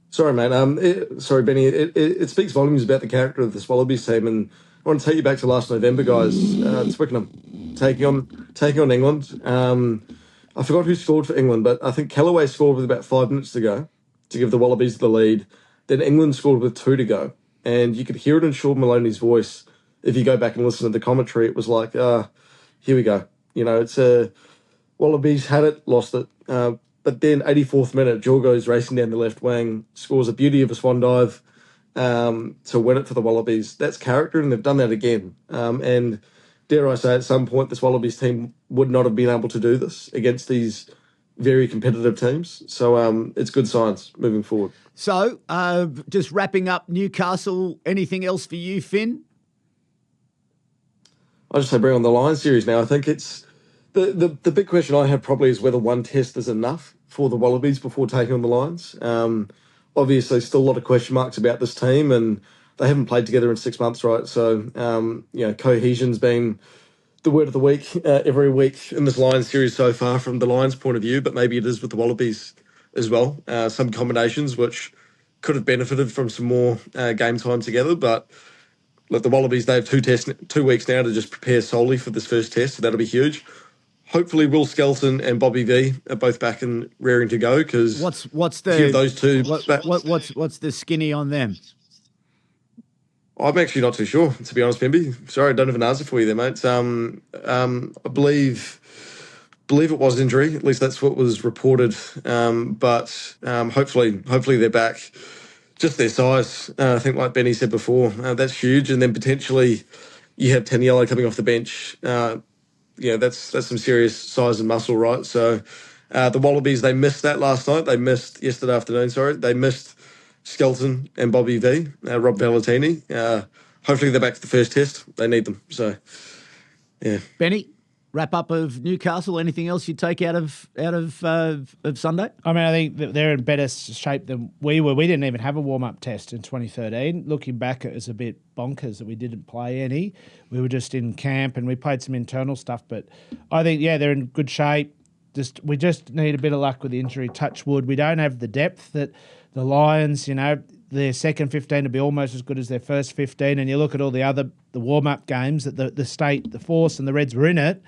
Sorry, mate. Sorry, Benny. It speaks volumes about the character of this Wallabies team, and I want to take you back to last November, guys. Twickenham taking on England. I forgot who scored for England, but I think Callaway scored with about 5 minutes to go to give the Wallabies the lead. Then England scored with 2 to go, and you could hear it in Sean Maloney's voice. If you go back and listen to the commentary, it was like, here we go. You know, it's Wallabies had it, lost it. But then 84th minute, Joe goes racing down the left wing, scores a beauty of a swan dive to win it for the Wallabies. That's character, and they've done that again. And dare I say, at some point, this Wallabies team would not have been able to do this against these very competitive teams. So it's good signs moving forward. So just wrapping up Newcastle, anything else for you, Finn? I just say bring on the Lions series now. I think it's the big question I have probably is whether one test is enough for the Wallabies before taking on the Lions. Obviously, still a lot of question marks about this team, and they haven't played together in 6 months, right? So, cohesion's been the word of the week every week in this Lions series so far from the Lions' point of view, but maybe it is with the Wallabies as well. Some combinations which could have benefited from some more game time together, but look, the Wallabies, they have 2 weeks now to just prepare solely for this first test, so that'll be huge. Hopefully, Will Skelton and Bobby V are both back and raring to go because what's those two. What's the skinny on them? I'm actually not too sure, to be honest, Pemby. Sorry, I don't have an answer for you there, mate. I believe it was injury. At least that's what was reported. But hopefully they're back. Just their size, I think, like Benny said before, that's huge. And then potentially you have Taniela coming off the bench. That's some serious size and muscle, right? So the Wallabies, they missed that last night. They missed yesterday afternoon, sorry. They missed Skelton and Bobby V, Rob Valentini. Hopefully they're back to the first test. They need them. So, yeah. Benny, wrap up of Newcastle. Anything else you take out of Sunday? I mean, I think that they're in better shape than we were. We didn't even have a warm-up test in 2013. Looking back, it was a bit bonkers that we didn't play any. We were just in camp and we played some internal stuff. But I think, they're in good shape. We just need a bit of luck with the injury. Touch wood. We don't have the depth that the Lions, their second 15 will be almost as good as their first 15. And you look at all the warm-up games that the State, the Force and the Reds were in it,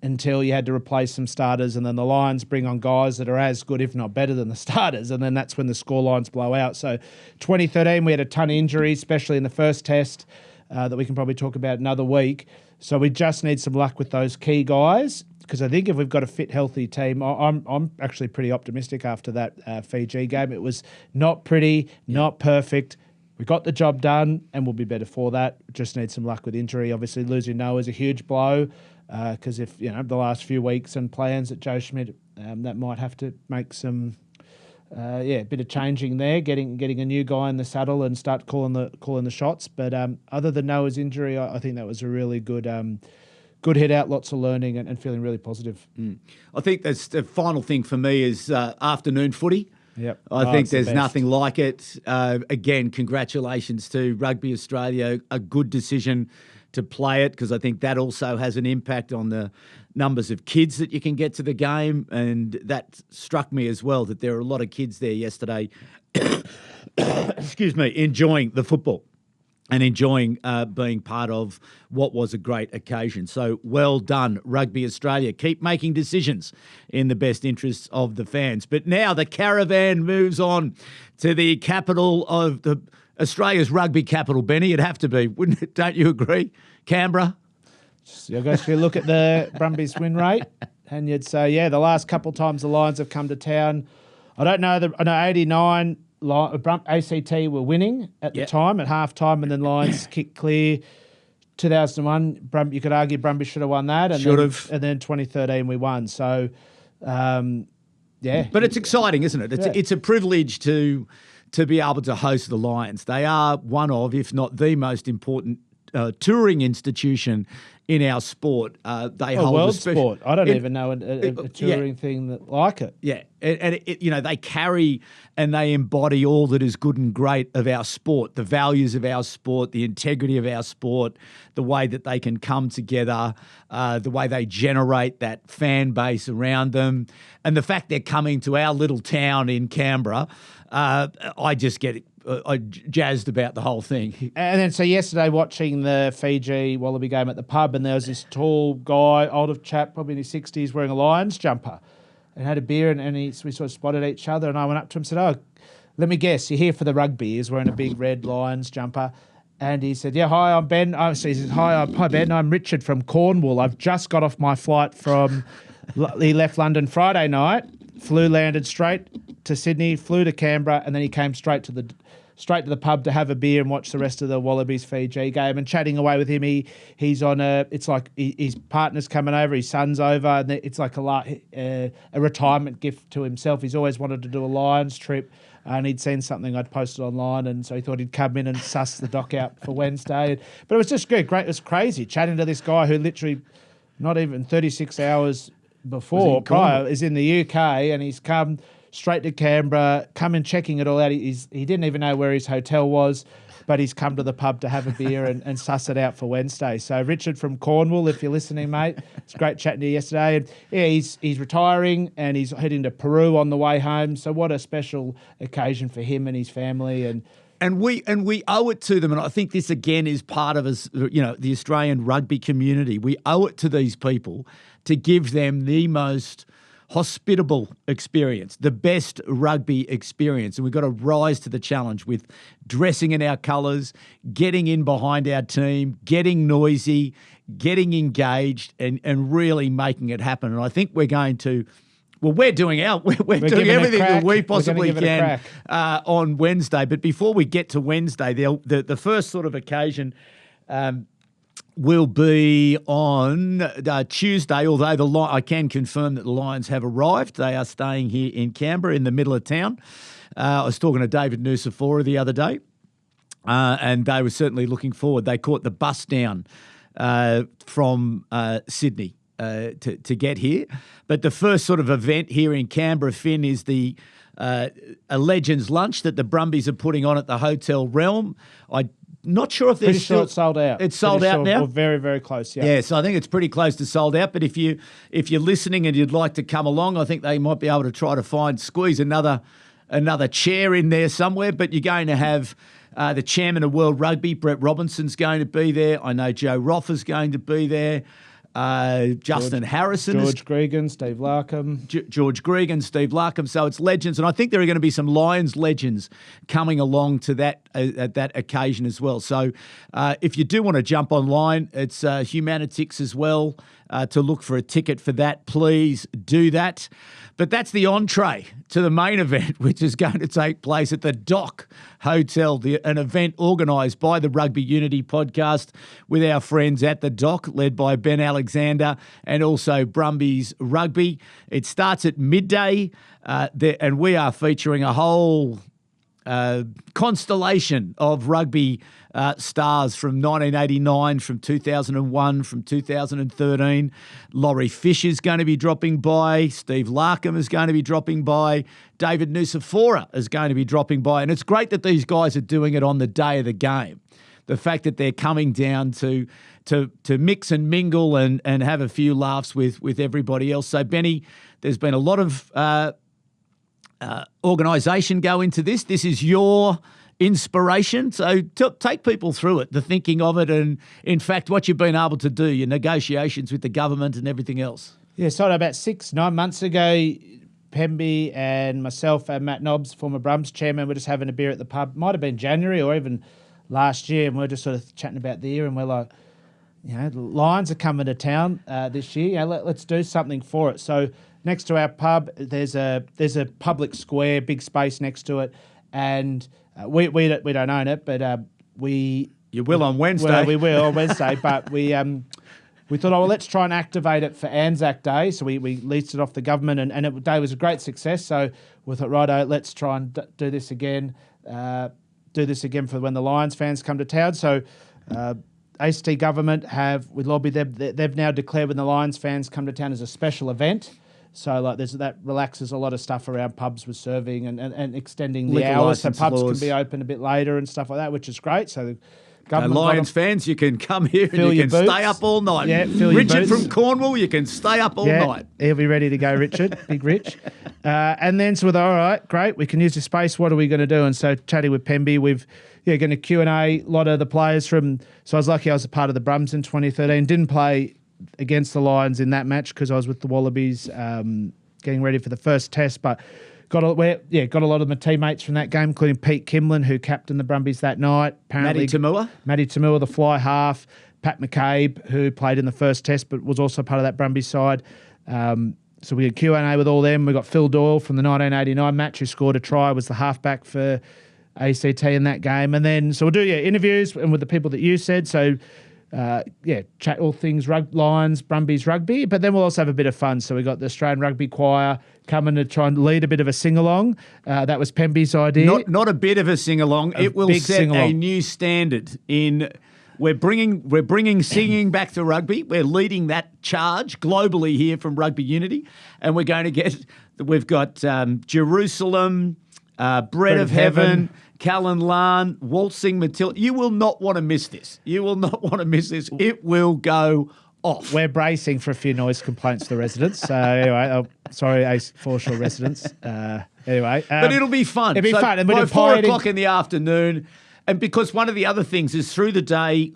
until you had to replace some starters, and then the Lions bring on guys that are as good, if not better, than the starters, and then that's when the score lines blow out. So 2013, we had a ton of injuries, especially in the first test, that we can probably talk about another week. So we just need some luck with those key guys, because I think if we've got a fit, healthy team, I'm actually pretty optimistic after that Fiji game. It was not pretty, not perfect. We got the job done, and we'll be better for that. Just need some luck with injury. Obviously, losing Noah is a huge blow. Because if, the last few weeks and plans at Joe Schmidt, that might have to make some, a bit of changing there, getting a new guy in the saddle and start calling the shots. But other than Noah's injury, I think that was a really good hit out, lots of learning and feeling really positive. I think that's the final thing for me is afternoon footy. Yep. I think there's nothing like it. Again, congratulations to Rugby Australia, a good decision to play it, because I think that also has an impact on the numbers of kids that you can get to the game. And that struck me as well, that there are a lot of kids there yesterday, enjoying the football and enjoying being part of what was a great occasion. So well done, Rugby Australia. Keep making decisions in the best interests of the fans. But now the caravan moves on to the capital of Australia's rugby capital, Benny. It'd have to be, wouldn't it? Don't you agree? Canberra? You guys can look at the Brumbies win rate and you'd say, the last couple of times the Lions have come to town, I know 89 ACT were winning at the time, at half time, and then Lions kicked clear. 2001, you could argue Brumbies should have won that. And Should have. And then 2013 we won. So, yeah. But it's exciting, isn't it? Yeah. It's a privilege to be able to host the Lions. They are one of, if not the most important touring institution in our sport. They hold world a special sport. I don't even know a touring thing that like it. Yeah, and they carry and they embody all that is good and great of our sport, the values of our sport, the integrity of our sport, the way that they can come together, the way they generate that fan base around them, and the fact they're coming to our little town in Canberra. I just get jazzed about the whole thing. And then so yesterday watching the Fiji Wallaby game at the pub, and there was this tall guy, older chap, probably in his 60s, wearing a Lions jumper and had a beer, and we sort of spotted each other, and I went up to him and said, "Oh, let me guess, you're here for the rugby." He's wearing a big red Lions jumper. And he said, "Yeah, hi, I'm Ben." He says, hi, Ben, I'm Richard from Cornwall. I've just got off my flight from, he left London Friday night, landed straight to Sydney, flew to Canberra, and then he came straight to the pub to have a beer and watch the rest of the Wallabies Fiji game. And chatting away with him, he's on it's like his partner's coming over, his son's over, and it's like a retirement gift to himself. He's always wanted to do a Lions trip, and he'd seen something I'd posted online, and so he thought he'd come in and suss the doc out for Wednesday. But it was just good. Great. It was crazy chatting to this guy who literally not even 36 hours before prior is in the UK, and he's come straight to Canberra, come and checking it all out. He didn't even know where his hotel was, but he's come to the pub to have a beer and suss it out for Wednesday. So Richard from Cornwall, if you're listening, mate, it's great chatting to you yesterday. And yeah, he's retiring and he's heading to Peru on the way home. So what a special occasion for him and his family. And we owe it to them, and I think this again is part of us, the Australian rugby community. We owe it to these people to give them the most hospitable experience, the best rugby experience. And we've got to rise to the challenge with dressing in our colours, getting in behind our team, getting noisy, getting engaged, and really making it happen. And I think we're going to, we're doing doing everything that we possibly can on Wednesday. But before we get to Wednesday, the first sort of occasion will be on Tuesday, although I can confirm that the Lions have arrived. They are staying here in Canberra in the middle of town. I was talking to David Nusafora the other day, and they were certainly looking forward. They caught the bus down from Sydney to get here. But the first sort of event here in Canberra, Finn, is a Legends Lunch that the Brumbies are putting on at the Hotel Realm. I'm not sure if pretty sure it's sold out. It's sold out now? Or very, very close, yeah. Yeah, so I think it's pretty close to sold out. But if you're listening and you'd like to come along, I think they might be able to try to squeeze another chair in there somewhere. But you're going to have the chairman of World Rugby, Brett Robinson's going to be there. I know Joe Roffer's going to be there. Justin Harrison. George Gregan, Steve Larkham. George Gregan, Steve Larkham. So it's legends. And I think there are going to be some Lions legends coming along to that at that occasion as well. So if you do want to jump online, it's Humanitix as well to look for a ticket for that. Please do that. But that's the entree to the main event, which is going to take place at the Dock Hotel, an event organised by the Rugby Unity podcast with our friends at the Dock, led by Ben Alexander and also Brumbies Rugby. It starts at midday, and we are featuring a whole constellation of rugby stars from 1989, from 2001, from 2013. Laurie Fisher's going to be dropping by. Steve Larkham is going to be dropping by. David Nusafora is going to be dropping by. And it's great that these guys are doing it on the day of the game. The fact that they're coming down to mix and mingle and have a few laughs with everybody else. So, Benny, there's been a lot of organisation go into this. This is your inspiration. So take people through it, the thinking of it, and in fact, what you've been able to do, your negotiations with the government and everything else. Yeah, so about 6-9 months ago, Pemby and myself and Matt Nobbs, former Brums chairman, were just having a beer at the pub. Might have been January or even last year, and we we're just sort of chatting about the year, and we're like, the Lions are coming to town this year. Let's do something for it. So next to our pub, there's a public square, big space next to it, and we don't own it, but we You will on Wednesday. Well, we will on Wednesday, but we thought, oh, well, let's try and activate it for Anzac Day. So we leased it off the government, and the day was a great success. So we thought, righto, let's try and do this again. For when the Lions fans come to town. So ACT government have, with Lobby, they've now declared when the Lions fans come to town as a special event. So like that relaxes a lot of stuff around pubs with serving and extending the Liquor hours, so licence pubs laws. can be open a bit later and stuff like that, which is great. So the government Lions fans, you can come here Fill and you your can boots. stay up all night. Yeah, fill your Richard boots. from Cornwall, you can stay up all night. He'll be ready to go, Richard, Big Rich. And then so we thought, all right, great, we can use the space. What are we going to do? And so chatting with Pemby, we've going to Q&A a lot of the players from. So I was lucky I was a part of the Brums in 2013. Didn't play against the Lions in that match because I was with the Wallabies getting ready for the first test, but got a lot of my teammates from that game, including Pete Kimlin, who captained the Brumbies that night. Matty Tamua, the fly half. Pat McCabe, who played in the first test but was also part of that Brumbies side. So we had Q&A with all them. We got Phil Doyle from the 1989 match, who scored a try, was the halfback for ACT in that game. And then, so we'll do interviews and with the people that you said. So, chat all things Lions, Brumbies, rugby. But then we'll also have a bit of fun. So we got the Australian Rugby Choir coming to try and lead a bit of a sing-along. That was Pemby's idea. Not a bit of a sing-along. It will set a new standard in... We're bringing singing back to rugby. We're leading that charge globally here from Rugby Unity. And we're going to we've got Jerusalem, Bread of Heaven, Callan Lan, Waltzing Matilda. You will not want to miss this. You will not want to miss this. It will go off. We're bracing for a few noise complaints to the residents. So anyway, sorry, Ace Foreshore residents. Anyway. But it'll be fun. It'll be fun. And by 4 o'clock in the afternoon... And because one of the other things is through the day,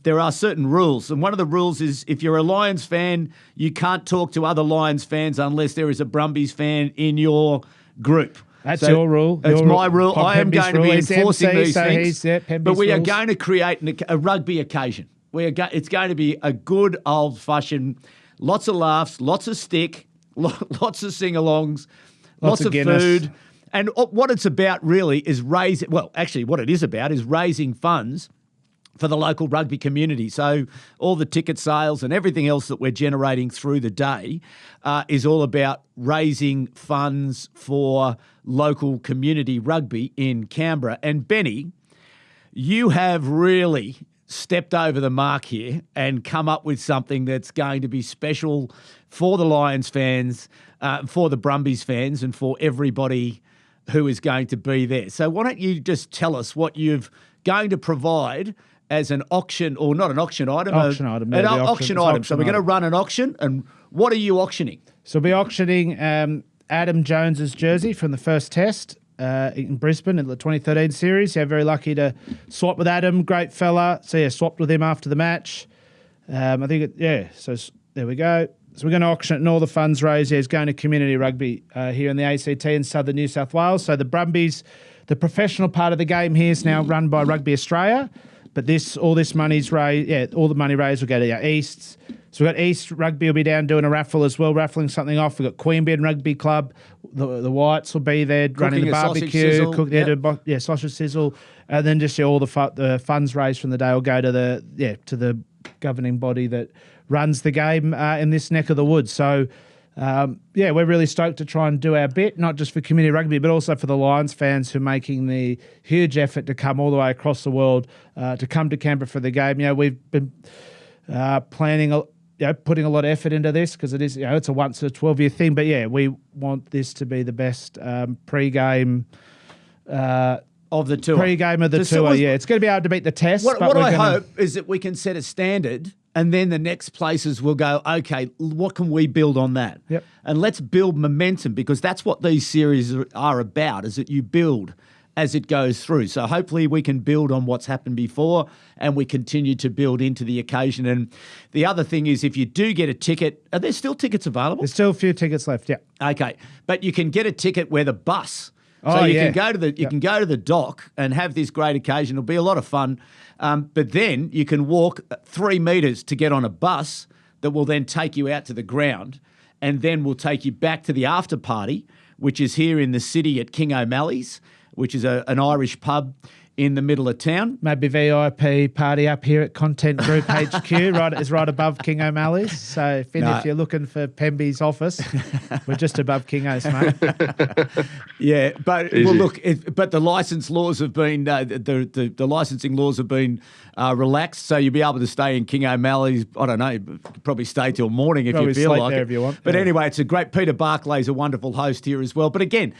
there are certain rules. And one of the rules is if you're a Lions fan, you can't talk to other Lions fans unless there is a Brumbies fan in your group. That's your rule. It's my rule. Pop I am Pemby's going to be rule. He's enforcing MC, these so things. But we are rules. going to create a rugby occasion. It's going to be a good old-fashioned, lots of laughs, lots of stick, lots of sing-alongs, lots of Guinness. food. And what it's about really is what it is about is raising funds for the local rugby community. So all the ticket sales and everything else that we're generating through the day is all about raising funds for local community rugby in Canberra. And Benny, you have really stepped over the mark here and come up with something that's going to be special for the Lions fans, for the Brumbies fans, and for everybody who is going to be there. So why don't you just tell us what you're going to provide as an auction, or not an auction item. Auction item. An auction item. So we're going to run an auction, and what are you auctioning? So we'll be auctioning Adam Jones's jersey from the first test in Brisbane in the 2013 series. Yeah, very lucky to swap with Adam. Great fella. So swapped with him after the match. I think so there we go. So we're going to auction it, and all the funds raised is going to community rugby here in the ACT in southern New South Wales. So the Brumbies, the professional part of the game here is now run by Rugby Australia, but all this money's raised. All the money raised will go to our Easts. So we've got East Rugby will be down doing a raffle as well, raffling something off. We've got Queanbeyan Rugby Club, the Whites will be there running the barbecue, sausage sizzle, and then just all the funds raised from the day will go to the governing body that runs the game in this neck of the woods. So, we're really stoked to try and do our bit, not just for community rugby, but also for the Lions fans who are making the huge effort to come all the way across the world to come to Canberra for the game. We've been planning, putting a lot of effort into this because it is, it's a once in a 12-year thing. But we want this to be the best pre-game of the tour. Pre-game of the tour, it's going to be able to beat the test. What I hope is that we can set a standard, and then the next places will go, okay, what can we build on that? Yep. And let's build momentum, because that's what these series are about, is that you build as it goes through. So hopefully we can build on what's happened before, and we continue to build into the occasion. And the other thing is, if you do get a ticket, are there still tickets available? There's still a few tickets left, yeah. Okay. But you can get a ticket where the bus... So you can go to the dock and have this great occasion. It'll be a lot of fun. But then you can walk 3 metres to get on a bus that will then take you out to the ground, and then will take you back to the after party, which is here in the city at King O'Malley's, which is an Irish pub in the middle of town. Maybe VIP party up here at Content Group HQ, right above King O'Malley's. So, Finn, if you're looking for Pemby's office, we're just above King O's, mate. Yeah, but Easy. well, look, but the license laws have been the licensing laws have been relaxed, so you'll be able to stay in King O'Malley's. I don't know, probably stay till morning if Probably you feel sleep like there it. if you want. But Yeah. anyway, it's a great. Peter Barclay's a wonderful host here as well. But again,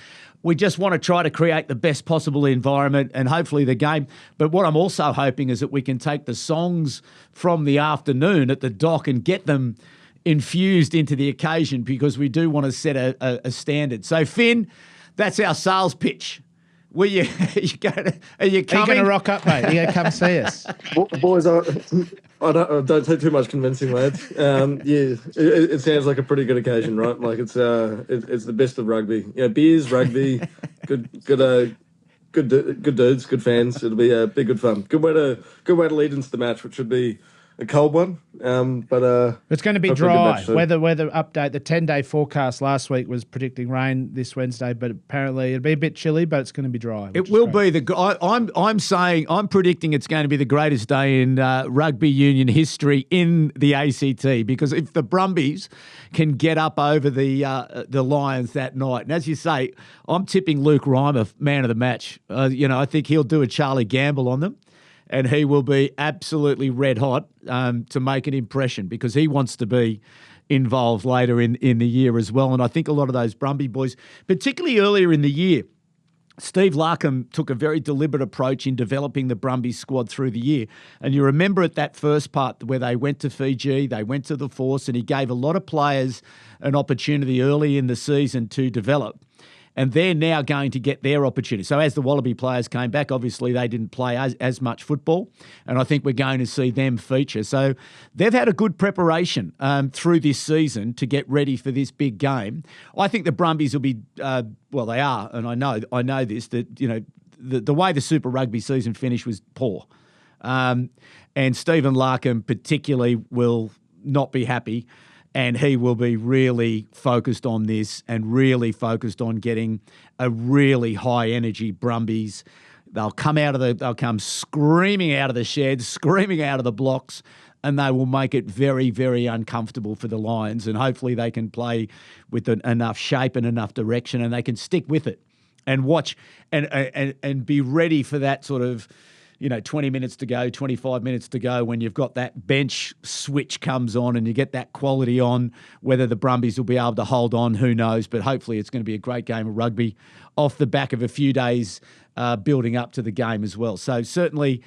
we just want to try to create the best possible environment and hopefully the game. But what I'm also hoping is that we can take the songs from the afternoon at the dock and get them infused into the occasion, because we do want to set a standard. So, Finn, that's our sales pitch. Are you coming? Are you going to rock up, mate? Are you going to come see us? Boys, I don't take too much convincing, lads. It sounds like a pretty good occasion, right? Like it's the best of rugby. Beers, rugby, good dudes, good fans. It'll be good fun. Good way to lead into the match, which should be a cold one. But it's going to be dry. Weather update. The 10-day forecast last week was predicting rain this Wednesday, but apparently it'll be a bit chilly, but it's going to be dry. It will be I'm predicting it's going to be the greatest day in rugby union history in the ACT, because if the Brumbies can get up over the Lions that night, and as you say, I'm tipping Luke Reimer man of the match. I think he'll do a Charlie Gamble on them. And he will be absolutely red hot to make an impression, because he wants to be involved later in the year as well. And I think a lot of those Brumby boys, particularly earlier in the year, Steve Larkham took a very deliberate approach in developing the Brumbies squad through the year. And you remember at that first part where they went to Fiji, they went to the Force, and he gave a lot of players an opportunity early in the season to develop. And they're now going to get their opportunity. So as the Wallaby players came back, obviously they didn't play as much football, and I think we're going to see them feature. So they've had a good preparation through this season to get ready for this big game. I think the Brumbies will be, they are, and I know this, that the way the Super Rugby season finished was poor, and Stephen Larkham particularly will not be happy. And he will be really focused on this and really focused on getting a really high energy Brumbies. They'll come screaming out of the sheds, screaming out of the blocks, and they will make it very, very uncomfortable for the Lions. And hopefully they can play with enough shape and enough direction, and they can stick with it and watch and be ready for that sort of 20 minutes to go, 25 minutes to go, when you've got that bench switch comes on and you get that quality on. Whether the Brumbies will be able to hold on, who knows? But hopefully it's going to be a great game of rugby off the back of a few days building up to the game as well. So certainly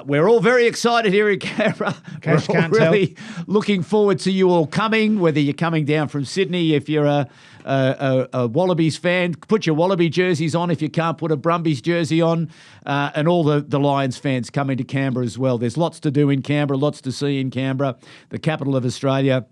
we're all very excited here in Canberra. We're all really looking forward to you all coming, whether you're coming down from Sydney. If you're a Wallabies fan, put your Wallaby jerseys on if you can't put a Brumbies jersey on, and all the Lions fans coming to Canberra as well. There's lots to do in Canberra, lots to see in Canberra, the capital of Australia.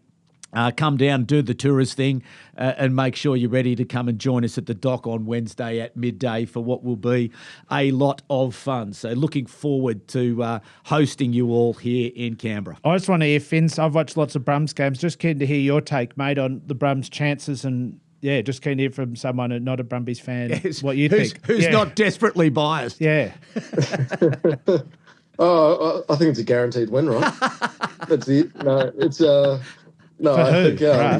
Come down, do the tourist thing, and make sure you're ready to come and join us at the dock on Wednesday at midday for what will be a lot of fun. So looking forward to hosting you all here in Canberra. I just want to hear, Finn's. I've watched lots of Brums games. Just keen to hear your take, mate, on the Brums' chances, and just keen to hear from someone not a Brumbies fan what you think. Who's not desperately biased. Yeah. I think it's a guaranteed win, right? That's it. No, it's No, For I who? think I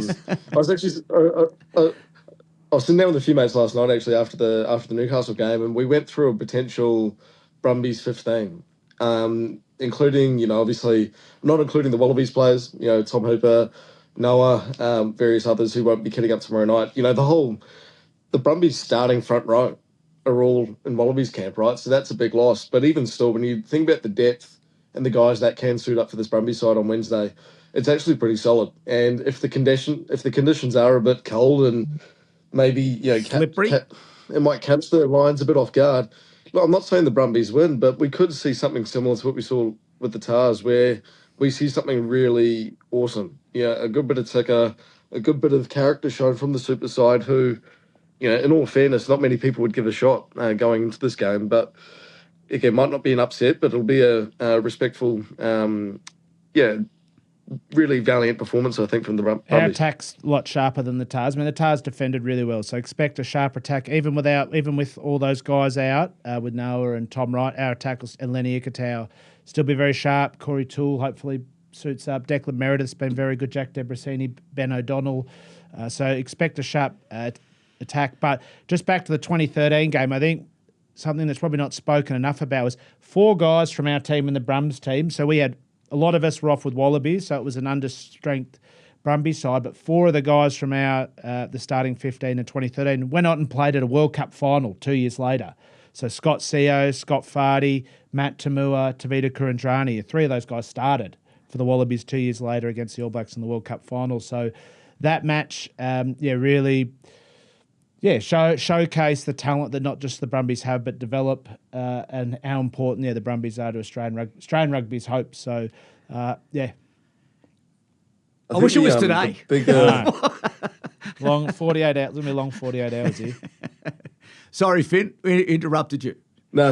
was actually I was sitting down with a few mates last night actually after the Newcastle game, and we went through a potential Brumbies 15, including obviously not including the Wallabies players, Tom Hooper, Noah, various others who won't be kitting up tomorrow night. The Brumbies starting front row are all in Wallabies camp, right? So that's a big loss. But even still, when you think about the depth and the guys that can suit up for this Brumbies side on Wednesday, it's actually pretty solid. And if the conditions are a bit cold and maybe slippery, it might catch the Lions a bit off guard. Look, I'm not saying the Brumbies win, but we could see something similar to what we saw with the Tars, where we see something really awesome. A good bit of ticker, a good bit of character shown from the super side who, in all fairness, not many people would give a shot going into this game. But again, might not be an upset, but it'll be a respectful, really valiant performance, I think, from the Our Brumbies. attack's a lot sharper than the Tars. I mean, the Tars defended really well, so expect a sharper attack. Even with all those guys out, with Noah and Tom Wright, our attack and Lenny Ikitau still be very sharp. Corey Toole hopefully suits up. Declan Meredith's been very good. Jack Debrasini, Ben O'Donnell. So expect a sharp attack. But just back to the 2013 game, I think something that's probably not spoken enough about was 4 guys from our team and the Brums team. So we had a lot of us were off with Wallabies, so it was an understrength Brumbies side. But 4 of the guys from our the starting 15 in 2013 went out and played at a World Cup final 2 years later. So Scott Seo, Scott Fardy, Matt Tamua, Tavita Kurandrani, 3 of those guys started for the Wallabies 2 years later against the All Blacks in the World Cup final. So that match, really showcase the talent that not just the Brumbies have, but develop and how important the Brumbies are to Australian rugby's hope. So, I wish it was today. Long 48 hours. It's going to be a long 48 hours here. Sorry, Finn, we interrupted you. No,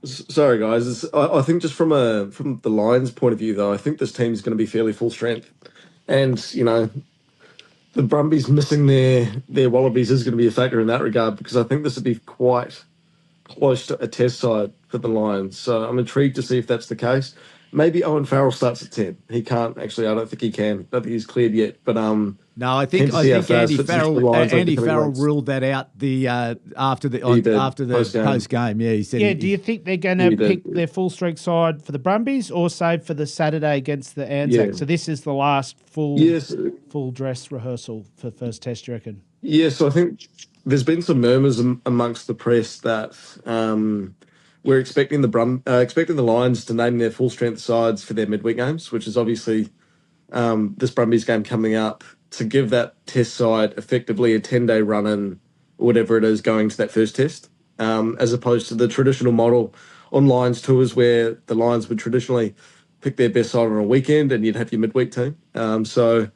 sorry, guys. I think just from the Lions' point of view, though, I think this team is going to be fairly full strength, and the Brumbies missing their Wallabies is going to be a factor in that regard, because I think this would be quite close to a test side for the Lions. So I'm intrigued to see if that's the case. Maybe Owen Farrell starts at 10. He can't actually. I don't think he can. I don't think he's cleared yet. But no, I think Andy Farrell ruled that out after the post game. Yeah, he said. Yeah, do you think they're going to pick their full strength side for the Brumbies or save for the Saturday against the Anzac? Yeah. So this is the last full dress rehearsal for the first test, you reckon? Yes, so I think there's been some murmurs amongst the press that we're expecting the Lions to name their full strength sides for their midweek games, which is obviously this Brumbies game coming up, to give that test side effectively a 10-day run-in, or whatever it is, going to that first test, as opposed to the traditional model on Lions tours where the Lions would traditionally pick their best side on a weekend and you'd have your midweek team. So,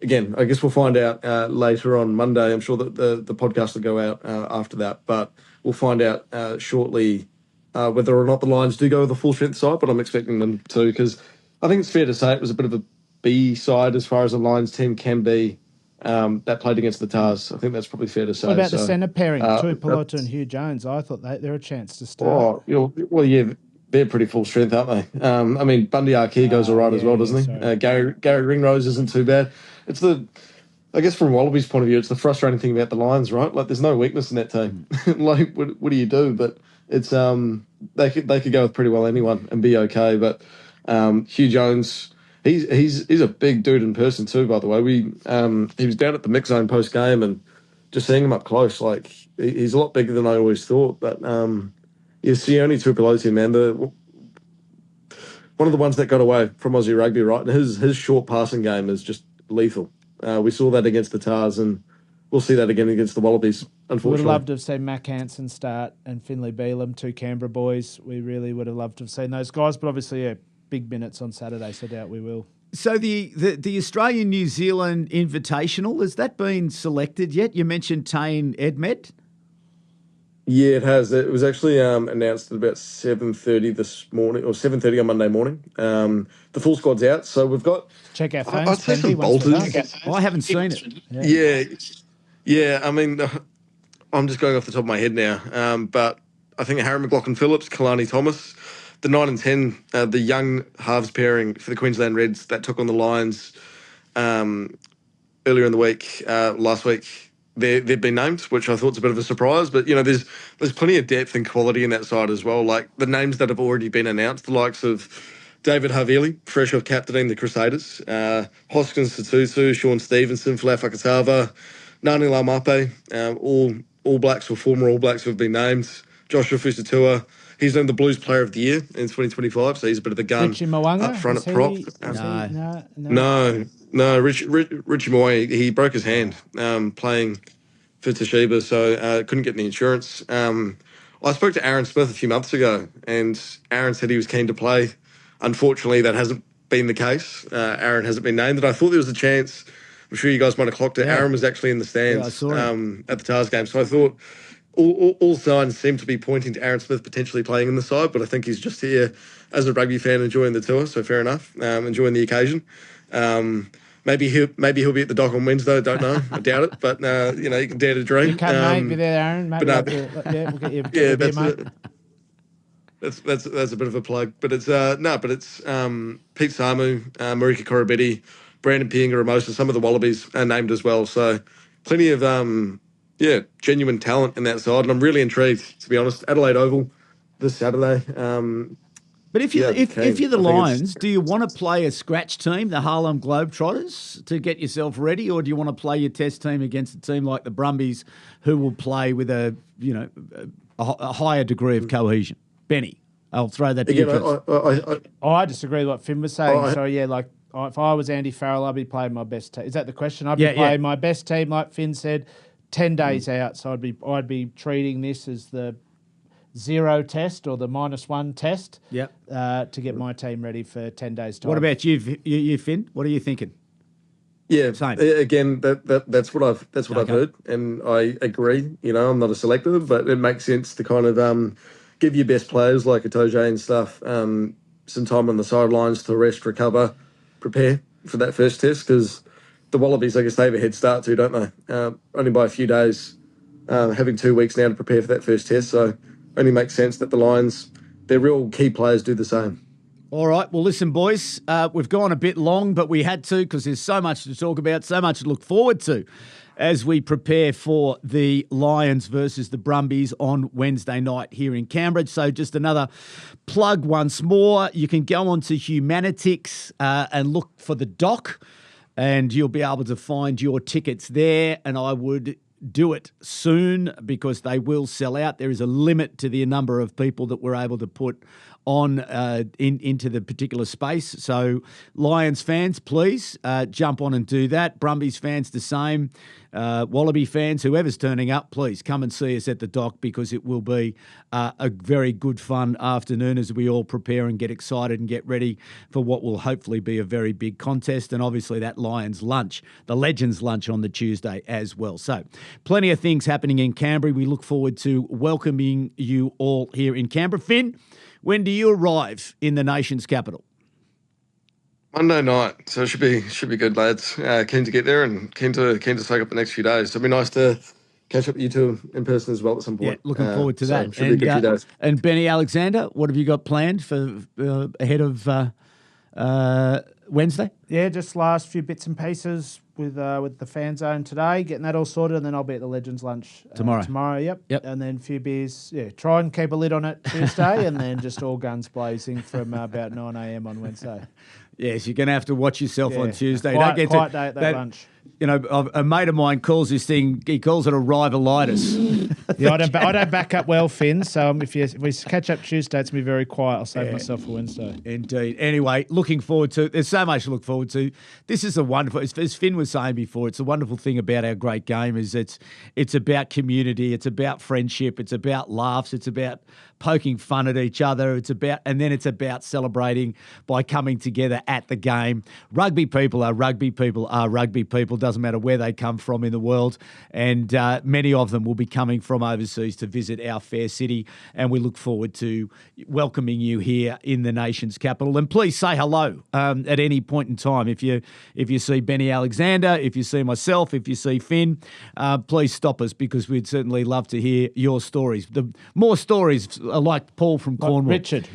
again, I guess we'll find out later on Monday. I'm sure that the podcast will go out after that, but we'll find out shortly whether or not the Lions do go with the full strength side, but I'm expecting them to, because I think it's fair to say it was a bit of a B side as far as a Lions team can be that played against the Tars. I think that's probably fair to say. What about the centre pairing, Tuipulotu and Hugh Jones? I thought they're a chance to start. Well, yeah, they're pretty full strength, aren't they? I mean, Bundy Arkia goes all right as well, doesn't he? Gary Ringrose isn't too bad. It's I guess from Wallabies' point of view, it's the frustrating thing about the Lions, right? Like, there's no weakness in that team. Like, what do you do? But it's they could go with pretty well anyone and be okay. But Hugh Jones, he's a big dude in person too. By the way, he was down at the mix zone post game, and just seeing him up close, like, he's a lot bigger than I always thought. But Sione Tuipulotu, man, one of the ones that got away from Aussie rugby, right? And his short passing game is just lethal. We saw that against the Tars, and we'll see that again against the Wallabies, unfortunately. Would have loved to have seen Mac Hansen start and Finlay Bealham, 2 Canberra boys. We really would have loved to have seen those guys, but obviously, big minutes on Saturday, so doubt we will. So the Australian-New Zealand Invitational, has that been selected yet? You mentioned Tane Edmed. Yeah, it has. It was actually announced at about 7:30 this morning, or 7:30 on Monday morning. The full squad's out, so we've got... Check our phones. I'd say some bolters. I haven't seen it. Yeah. I mean, I'm just going off the top of my head now, but I think Harry McLaughlin-Phillips, Kalani Thomas, the 9 and 10, the young halves pairing for the Queensland Reds that took on the Lions earlier in the week, last week. They've been named, which I thought was a bit of a surprise. But, there's plenty of depth and quality in that side as well. Like, the names that have already been announced, the likes of David Havili, fresh off captaining the Crusaders, Hoskins Satutu, Sean Stevenson, Falafakatava, Nani Laumape, all Blacks or former All Blacks who have been named. Joshua Fusatua, he's named the Blues Player of the Year in 2025, so he's a bit of a gun up front at prop. No, Richie Moy, he broke his hand playing for Toshiba, so couldn't get any insurance. I spoke to Aaron Smith a few months ago, and Aaron said he was keen to play. Unfortunately, that hasn't been the case. Aaron hasn't been named, and I thought there was a chance. I'm sure you guys might have clocked it. Yeah. Aaron was actually in the stands at the Tars game, so I thought all signs seem to be pointing to Aaron Smith potentially playing in the side, but I think he's just here as a rugby fan enjoying the tour, so fair enough, enjoying the occasion. Maybe he'll be at the dock on Wednesday. I don't know. I doubt it, but you can dare to dream. You come, mate. Be there, Aaron. Maybe we'll get you. Yeah, beer, mate. That's a bit of a plug, but it's Pete Samu, Marika Korobetti, Brandon Pienga-Ramosa, some of the Wallabies are named as well. So plenty of genuine talent in that side, and I'm really intrigued, to be honest. Adelaide Oval this Saturday. But if you're the Lions, do you want to play a scratch team, the Harlem Globetrotters, to get yourself ready, or do you want to play your test team against a team like the Brumbies, who will play with a higher degree of cohesion? Benny, I'll throw that to you first. I disagree with what Finn was saying. If I was Andy Farrell, I'd be playing my best team. Is that the question? I'd be playing my best team, like Finn said, 10 days out. So I'd be treating this as the 0 test or the -1 test. To get my team ready for 10 days' time. What about you, Finn? What are you thinking? Yeah, same. Again, that's what I've heard, and I agree. I'm not a selector, but it makes sense to kind of give your best players like Itoje and stuff some time on the sidelines to rest, recover, prepare for that first test, because the Wallabies, I guess, they have a head start too, don't they? Only by a few days, having 2 weeks now to prepare for that first test, so only makes sense that the Lions, their real key players, do the same. All right. Well, listen, boys, we've gone a bit long, but we had to because there's so much to talk about, so much to look forward to as we prepare for the Lions versus the Brumbies on Wednesday night here in Canberra. So just another plug once more. You can go on to Humanitix and look for the doc, and you'll be able to find your tickets there. And I would do it soon because they will sell out. There is a limit to the number of people that we're able to put on into the particular space. So Lions fans, please jump on and do that. Brumbies fans, the same. Wallaby fans, whoever's turning up, please come and see us at the dock because it will be a very good fun afternoon as we all prepare and get excited and get ready for what will hopefully be a very big contest, and obviously that Lions lunch, the Legends lunch on the Tuesday as well. So plenty of things happening in Canberra. We look forward to welcoming you all here in Canberra. Finn, when do you arrive in the nation's capital? Monday night, so it should be good, lads. Keen to get there and keen to soak up the next few days. So it'll be nice to catch up with you two in person as well at some point. Yeah, looking forward to that. Should be a good few days. And Benny Alexander, what have you got planned for ahead of Wednesday? Yeah, just last few bits and pieces with the FANZONE today, getting that all sorted, and then I'll be at the Legends lunch tomorrow. Yep. And then a few beers. Yeah, try and keep a lid on it Tuesday, and then just all guns blazing from about 9 a.m. on Wednesday. Yes, you're going to have to watch yourself on Tuesday. Quiet day at that lunch. A mate of mine calls this thing, he calls it a rivalitis. Yeah, I don't back up well, Finn, so if we catch up Tuesday, it's going to be very quiet. I'll save myself for Wednesday. Indeed. Anyway, looking forward to, there's so much to look forward to. This is a wonderful, as Finn was saying before, it's a wonderful thing about our great game is it's about community, it's about friendship, it's about laughs, it's about poking fun at each other, it's about celebrating by coming together at the game. Rugby people are rugby people are rugby people, doesn't matter where they come from in the world, and many of them will be coming from overseas to visit our fair city, and we look forward to welcoming you here in the nation's capital. And please say hello at any point in time. If you see Benny Alexander, if you see myself, if you see Finn, please stop us because we'd certainly love to hear your stories. The more stories like Paul from Cornwall. Richard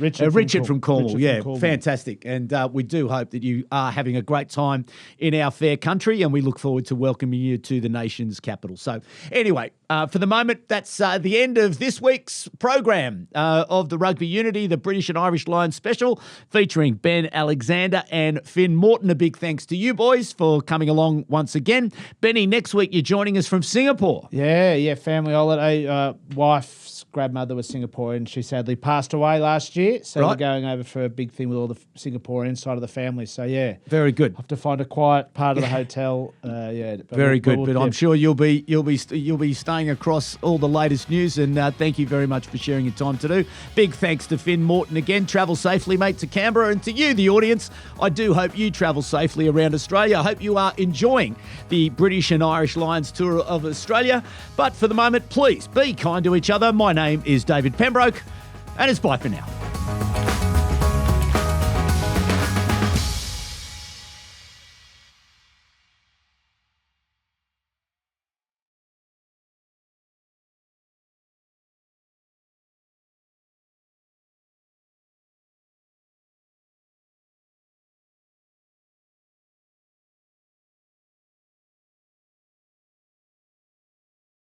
from Cornwall. Fantastic. And we do hope that you are having a great time in our fair country, and we look forward to welcoming you to the nation's capital. So anyway, for the moment, that's the end of this week's program of the Rugby Unity, the British and Irish Lions special, featuring Ben Alexander and Finn Morton. A big thanks to you boys for coming along once again. Benny, next week you're joining us from Singapore. Yeah, family holiday. Wife's grandmother was Singaporean. She sadly passed away last year, so we're going over for a big thing with all the Singaporean side of the family. So yeah, very good. Have to find a quiet part of the hotel. Very good. But I'm sure you'll be staying across all the latest news. And thank you very much for sharing your time today. Big thanks to Finn Morton again. Travel safely, mate, to Canberra, and to you, the audience. I do hope you travel safely around Australia. I hope you are enjoying the British and Irish Lions tour of Australia. But for the moment, please be kind to each other. My name is David Pembroke, and it's bye for now.